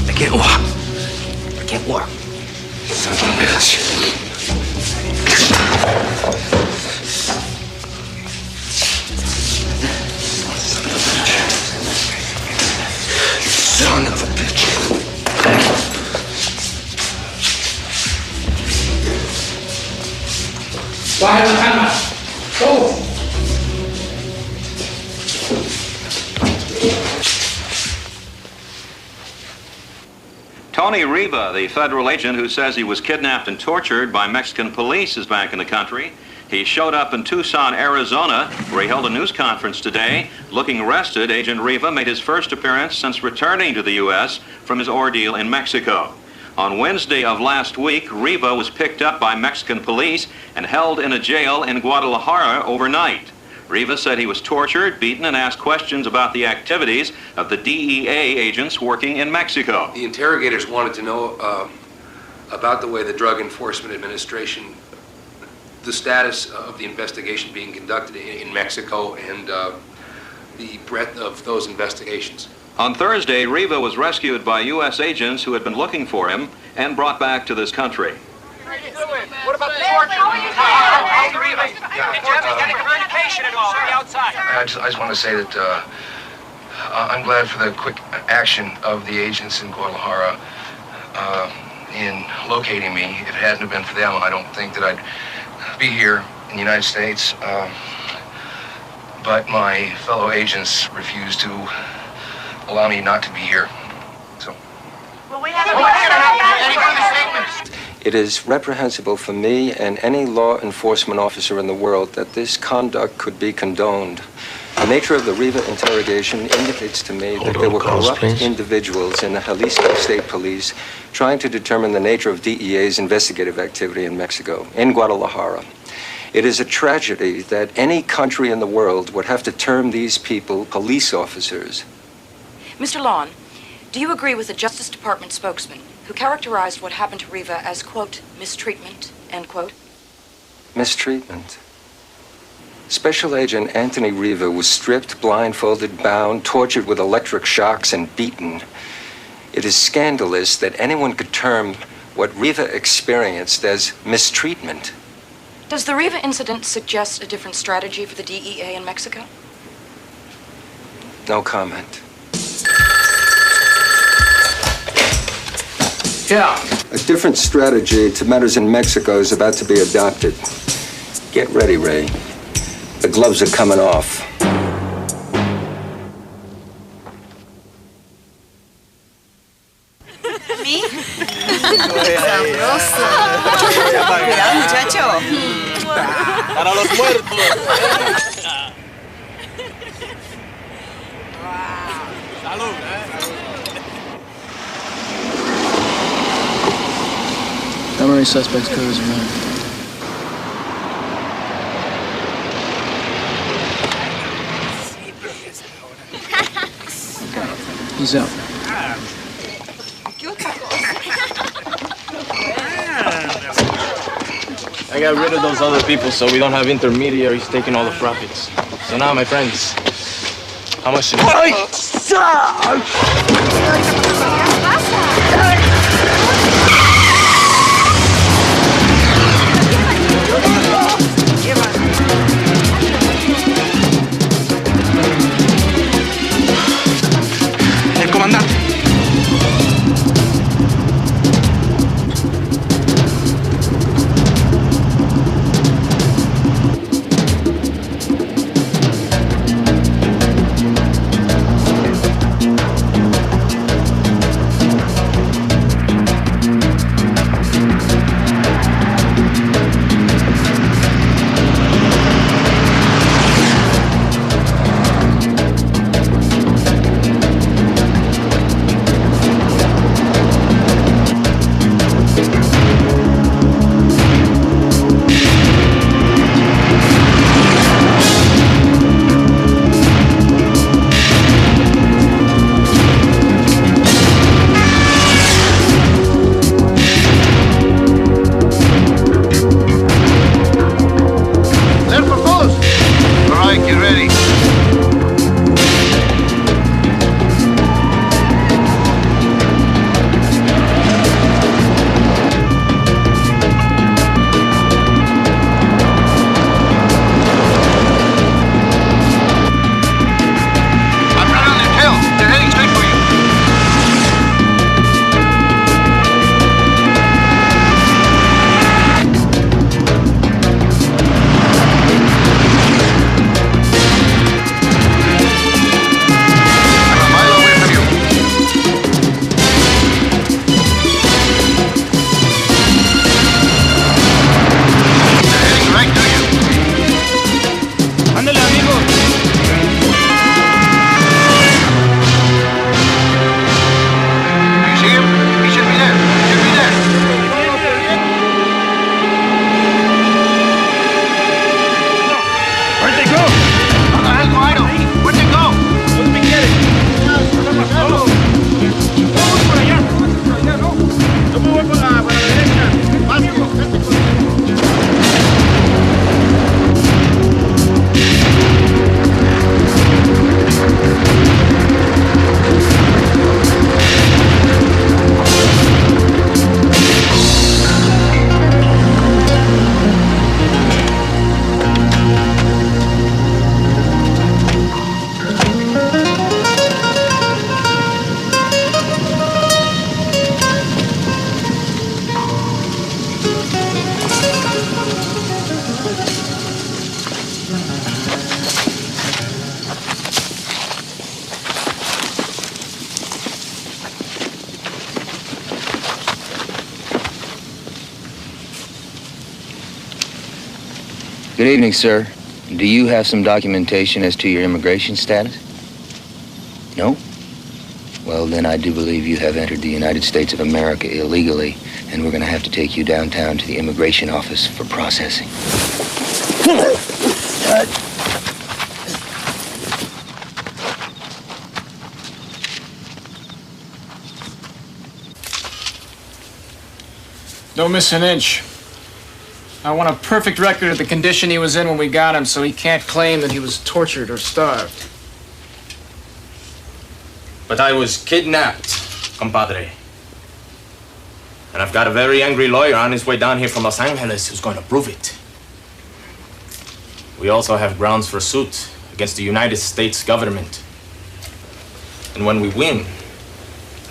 I can't walk. I can't walk. Son of a bitch. Son of a bitch. Baja la calma. Go. Tony Riva, the federal agent who says he was kidnapped and tortured by Mexican police, is back in the country. He showed up in Tucson, Arizona, where he held a news conference today. Looking arrested, Agent Riva made his first appearance since returning to the U.S. from his ordeal in Mexico. On Wednesday of last week, Riva was picked up by Mexican police and held in a jail in Guadalajara overnight. Riva said he was tortured, beaten, and asked questions about the activities of the DEA agents working in Mexico. The interrogators wanted to know about the way the Drug Enforcement Administration, the status of the investigation being conducted in Mexico, and the breadth of those investigations. On Thursday, Riva was rescued by U.S. agents who had been looking for him and brought back to this country. What about the torture? How's the Riva? Did you have any communication at all on the outside? I just want to say that I'm glad for the quick action of the agents in Guadalajara in locating me. If it hadn't been for them, I don't think that I'd be here in the United States. But my fellow agents refused to allow me not to be here. So. Well, we have any further statements? It is reprehensible for me and any law enforcement officer in the world that this conduct could be condoned. The nature of the Riva interrogation indicates to me that there were corrupt individuals in the Jalisco State Police trying to determine the nature of DEA's investigative activity in Mexico, in Guadalajara. It is a tragedy that any country in the world would have to term these people police officers. Mr. Lawn, do you agree with the Justice Department spokesman who characterized what happened to Riva as, quote, mistreatment, end quote? Mistreatment. Special Agent Anthony Riva was stripped, blindfolded, bound, tortured with electric shocks, and beaten. It is scandalous that anyone could term what Riva experienced as mistreatment. Does the Riva incident suggest a different strategy for the DEA in Mexico? No comment. Yeah. A different strategy to matters in Mexico is about to be adopted. Get ready, Ray. The gloves are coming off. ¿Mí? Sabroso. Cuidado, muchacho. Para los muertos. Salud, How many suspects cruise around? He's out. I got rid of those other people so we don't have intermediaries taking all the profits. So now, my friends, how much should El comandante. Good evening, sir. Do you have some documentation as to your immigration status? No? Well, then I do believe you have entered the United States of America illegally, and we're going to have to take you downtown to the immigration office for processing. Don't miss an inch. I want a perfect record of the condition he was in when we got him, so he can't claim that he was tortured or starved. But I was kidnapped, compadre. And I've got a very angry lawyer on his way down here from Los Angeles who's going to prove it. We also have grounds for suit against the United States government. And when we win,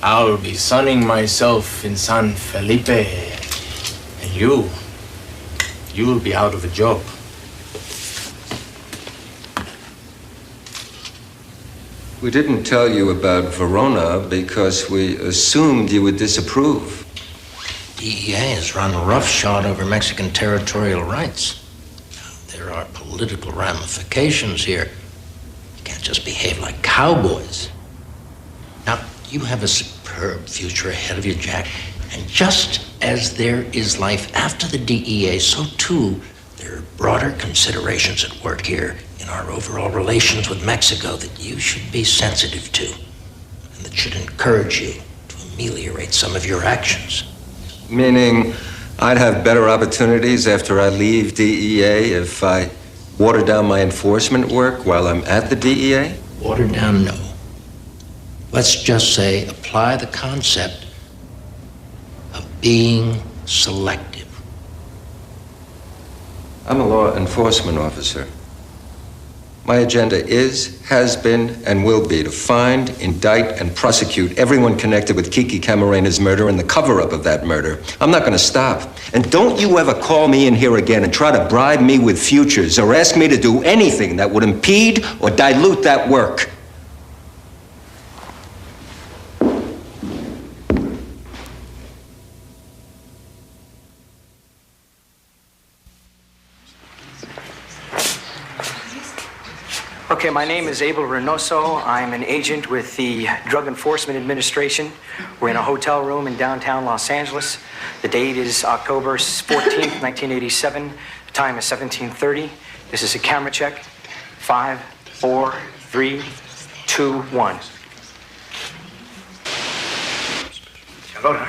I'll be sunning myself in San Felipe. And you'll be out of a job. We didn't tell you about Verona because we assumed you would disapprove. DEA has run roughshod over Mexican territorial rights. There are political ramifications here. You can't just behave like cowboys. Now, you have a superb future ahead of you, Jack. And just as there is life after the DEA, so too there are broader considerations at work here in our overall relations with Mexico that you should be sensitive to, and that should encourage you to ameliorate some of your actions. Meaning, I'd have better opportunities after I leave DEA if I water down my enforcement work while I'm at the DEA? Water down, no. Let's just say apply the concept of being selective. I'm a law enforcement officer. My agenda is, has been, and will be to find, indict, and prosecute everyone connected with Kiki Camarena's murder and the cover-up of that murder. I'm not going to stop. And don't you ever call me in here again and try to bribe me with futures or ask me to do anything that would impede or dilute that work. Okay, my name is Abel Reynoso. I'm an agent with the Drug Enforcement Administration. We're in a hotel room in downtown Los Angeles. The date is October 14th, 1987. The time is 17:30. This is a camera check. 5, 4, 3, 2, 1. Hello.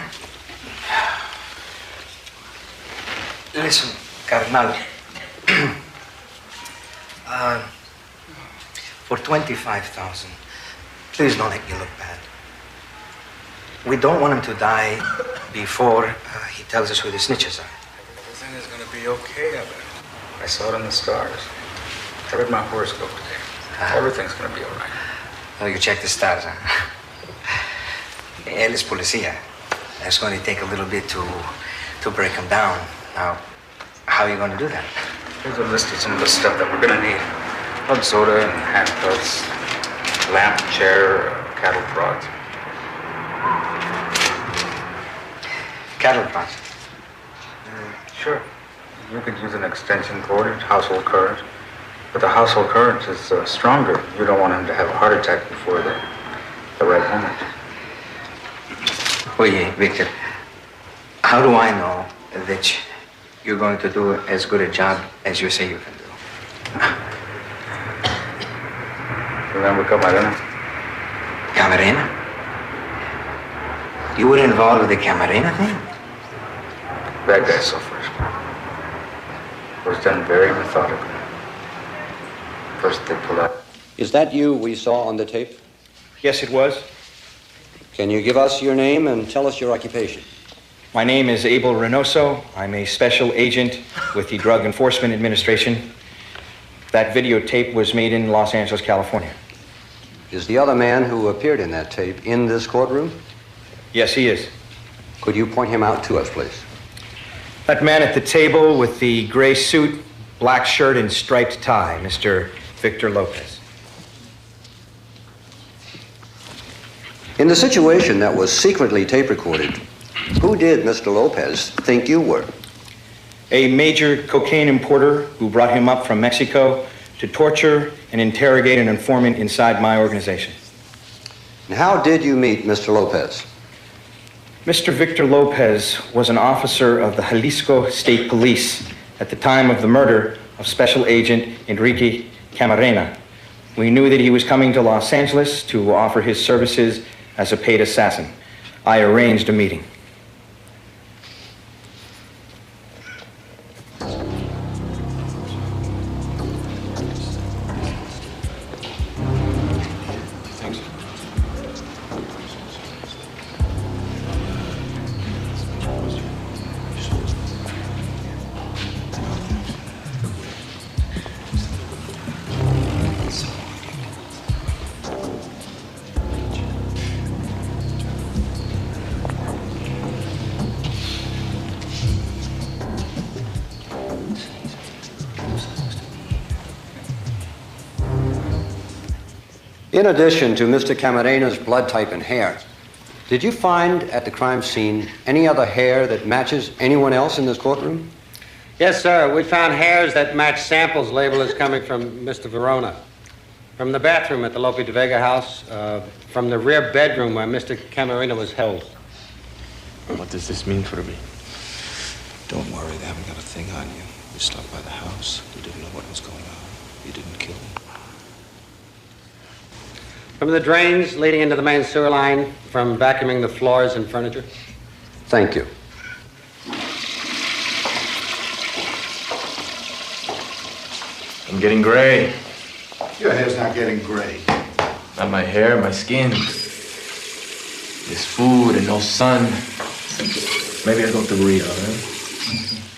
Listen, carnal. For $25,000, please don't make me look bad. We don't want him to die before he tells us who the snitches are. Everything is gonna be okay, I bet. I saw it in the stars. I read my horoscope today. Everything's gonna be all right. Oh, you check the stars, huh? Él es policía. It's going to take a little bit to break him down. Now, how are you going to do that? Here's a list of some of the stuff that we're gonna need. Club soda and handcuffs, lamp, chair, cattle prods. Cattle prods? Sure. You could use an extension cord, household current. But the household current is stronger. You don't want him to have a heart attack before the right moment. Oye, Victor, how do I know that you're going to do as good a job as you say you can do? Remember Camarena? Camarena? You were involved with the Camarena thing? That guy suffers. It was done very methodically. First they pull out. Is that you we saw on the tape? Yes, it was. Can you give us your name and tell us your occupation? My name is Abel Reynoso. I'm a special agent with the Drug Enforcement Administration. That videotape was made in Los Angeles, California. Is the other man who appeared in that tape in this courtroom? Yes, he is. Could you point him out to us, please? That man at the table with the gray suit, black shirt, and striped tie, Mr. Victor Lopez. In the situation that was secretly tape recorded, who did Mr. Lopez think you were? a major cocaine importer who brought him up from Mexico to torture and interrogate an informant inside my organization. And how did you meet Mr. Lopez? Mr. Victor Lopez was an officer of the Jalisco State Police at the time of the murder of Special Agent Enrique Camarena. We knew that he was coming to Los Angeles to offer his services as a paid assassin. I arranged a meeting. In addition to Mr. Camarena's blood type and hair, did you find at the crime scene any other hair that matches anyone else in this courtroom? Yes, sir. We found hairs that match samples labeled as coming from Mr. Verona. From the bathroom at the Lope de Vega house, from the rear bedroom where Mr. Camarena was held. What does this mean for me? Don't worry, they haven't got a thing on you. You stopped by the house. You didn't know what was going on. You didn't kill him. From the drains leading into the main sewer line, from vacuuming the floors and furniture. Thank you. I'm getting gray. Your hair's not getting gray. Not my hair, my skin. This food and no sun. Maybe I'll go to Rio, huh?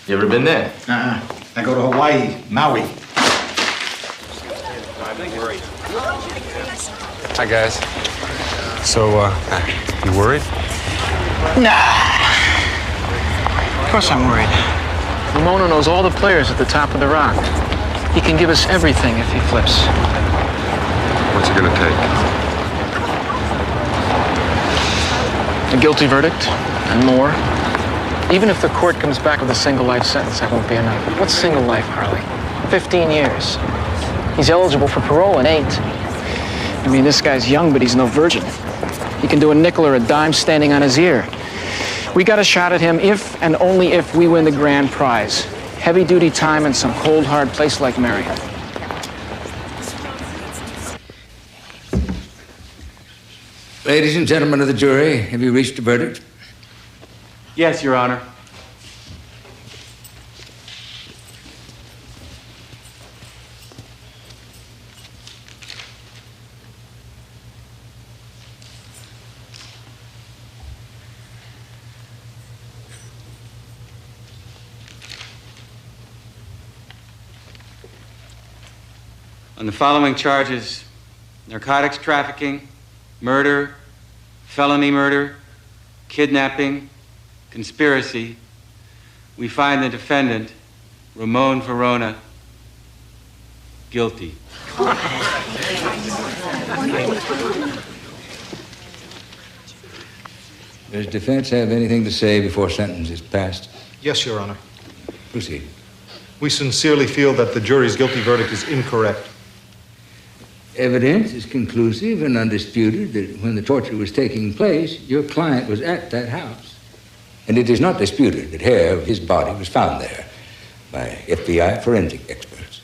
You ever been there? I go to Hawaii, Maui. Hi, guys. So, you worried? Nah. Of course I'm worried. Ramona knows all the players at the top of the rock. He can give us everything if he flips. What's it gonna take? A guilty verdict and more. Even if the court comes back with a single life sentence, that won't be enough. What's single life, Harley? 15 years. He's eligible for parole and ain't. I mean, this guy's young, but he's no virgin. He can do a nickel or a dime standing on his ear. We got a shot at him if and only if we win the grand prize. Heavy-duty time in some cold, hard place like Marion. Ladies and gentlemen of the jury, have you reached a verdict? Yes, Your Honor. On the following charges: narcotics trafficking, murder, felony murder, kidnapping, conspiracy, we find the defendant, Ramon Verona, guilty. Does defense have anything to say before sentence is passed? Yes, Your Honor. Proceed. We sincerely feel that the jury's guilty verdict is incorrect. Evidence is conclusive and undisputed that when the torture was taking place, your client was at that house. And it is not disputed that hair of his body was found there by FBI forensic experts.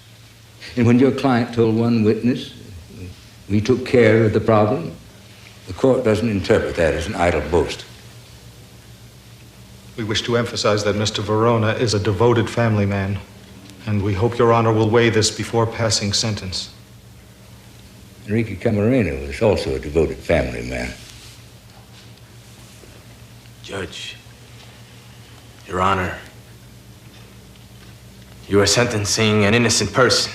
And when your client told one witness, we took care of the problem, the court doesn't interpret that as an idle boast. We wish to emphasize that Mr. Verona is a devoted family man, and we hope Your Honor will weigh this before passing sentence. Enrique Camarena was also a devoted family man. Judge, Your Honor, you are sentencing an innocent person.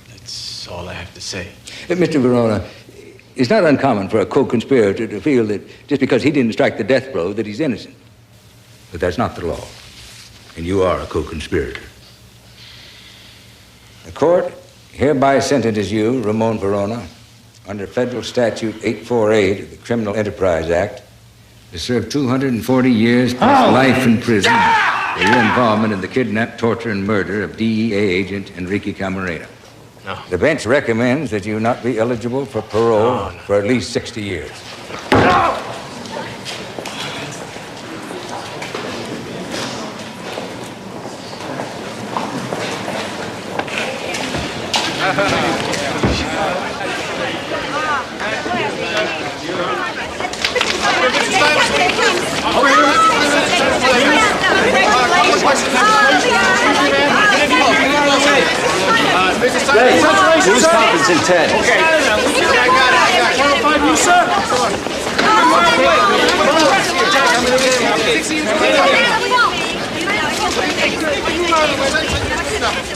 That's all I have to say. Mr. Verona, it's not uncommon for a co-conspirator to feel that just because he didn't strike the death blow that he's innocent. But that's not the law. And you are a co-conspirator. The court hereby sentences you, Ramon Verona, under Federal Statute 848 of the Criminal Enterprise Act, You served 240 years plus life in prison for your involvement in the kidnap, torture, and murder of DEA agent Enrique Camarena. No. The bench recommends that you not be eligible for parole for at least 60 years. News conference in 10. Okay. I got it. You, sir?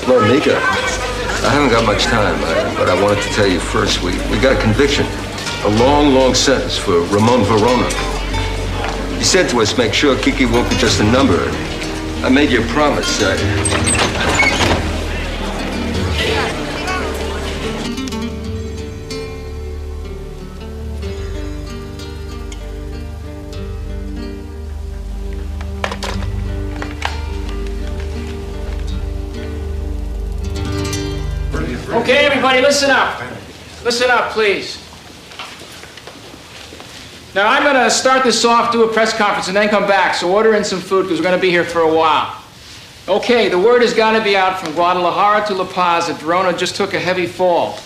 Lord Mika, I haven't got much time, but I wanted to tell you first, we got a conviction. A long, long sentence for Ramon Verona. He said to us, make sure Kiki won't be just a number. I made you a promise. Okay, everybody, listen up. Listen up, please. Now, I'm going to start this off, do a press conference, and then come back. So order in some food, because we're going to be here for a while. Okay, the word has got to be out from Guadalajara to La Paz that Verona just took a heavy fall.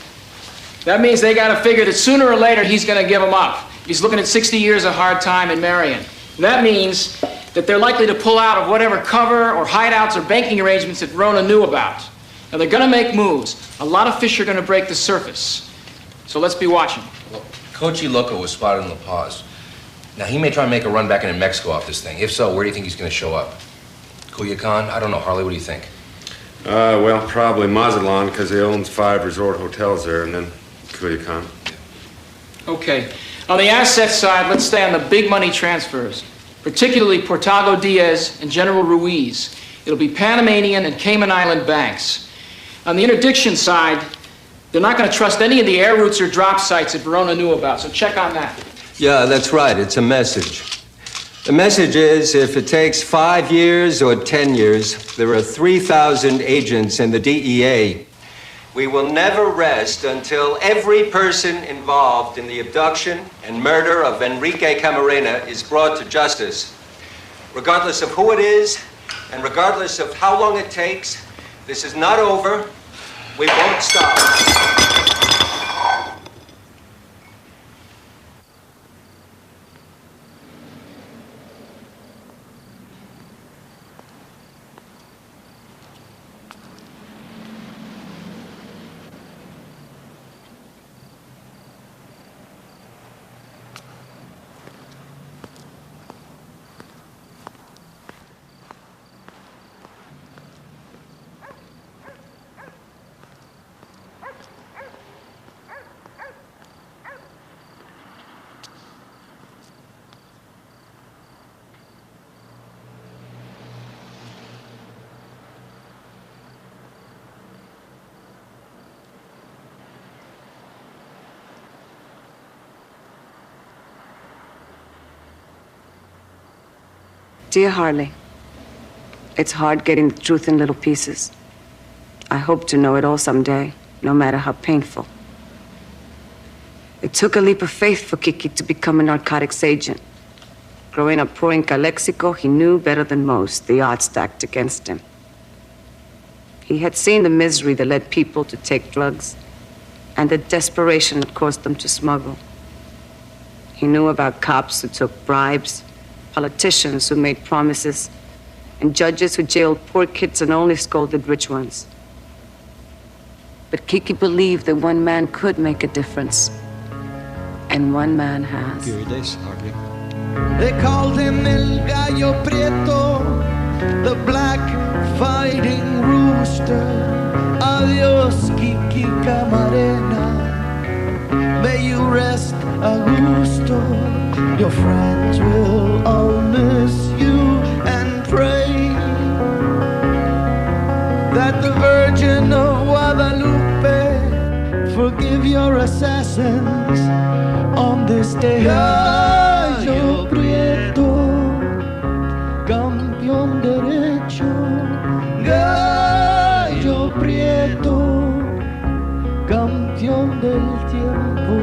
That means they got to figure that sooner or later he's going to give them up. He's looking at 60 years of hard time in Marion. That means that they're likely to pull out of whatever cover or hideouts or banking arrangements that Verona knew about. Now, they're going to make moves. A lot of fish are going to break the surface. So let's be watching. Well, Cochi Loco was spotted in La Paz. Now, he may try and make a run back into Mexico off this thing. If so, where do you think he's going to show up? Culiacan? I don't know. Harley, what do you think? Well, probably Mazatlan, because he owns 5 resort hotels there, and then Culiacan. Okay. On the asset side, let's stay on the big money transfers, particularly Portago Diaz and General Ruiz. It'll be Panamanian and Cayman Island banks. On the interdiction side, they're not going to trust any of the air routes or drop sites that Verona knew about, so check on that. Yeah, that's right. It's a message. The message is, if it takes 5 years or 10 years, there are 3,000 agents in the DEA. We will never rest until every person involved in the abduction and murder of Enrique Camarena is brought to justice. Regardless of who it is, and regardless of how long it takes, this is not over. We won't stop. Dear Harley, it's hard getting the truth in little pieces. I hope to know it all someday, no matter how painful. It took a leap of faith for Kiki to become a narcotics agent. Growing up poor in Calexico, he knew better than most the odds stacked against him. He had seen the misery that led people to take drugs and the desperation that caused them to smuggle. He knew about cops who took bribes, politicians who made promises, and judges who jailed poor kids and only scolded rich ones. But Kiki believed that one man could make a difference, and one man has. They called him El Gallo Prieto, the black fighting rooster. Adios, Kiki Camarena. May you rest a gusto. Your friends will all miss you and pray that the Virgin of Guadalupe forgive your assassins on this day. Gallo Prieto. tiempo.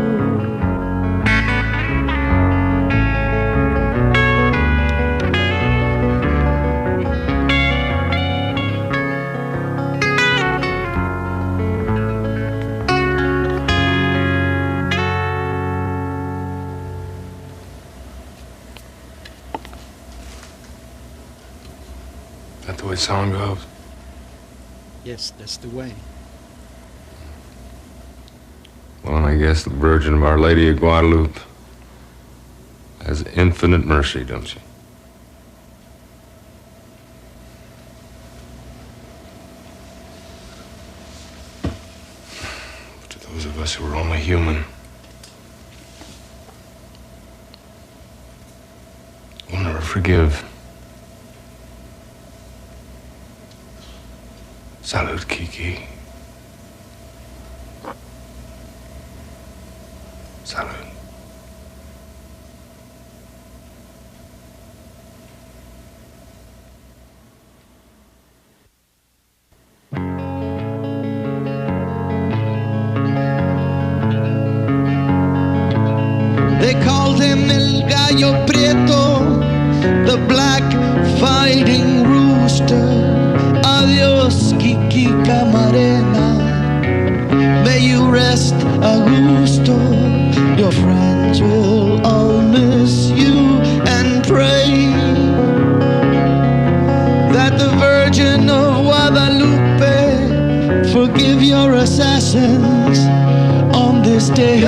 That the way the song goes? Yes, that's the way. Well, and I guess the Virgin of Our Lady of Guadalupe has infinite mercy, don't she? To those of us who are only human, we'll never forgive. Salud, Kiki. Salud. They called him El Gallo Prieto, the black fighting rooster. Adios, Kiki Camarena. May you rest a gusto. Your friends will all miss you and pray that the Virgin of Guadalupe forgive your assassins on this day.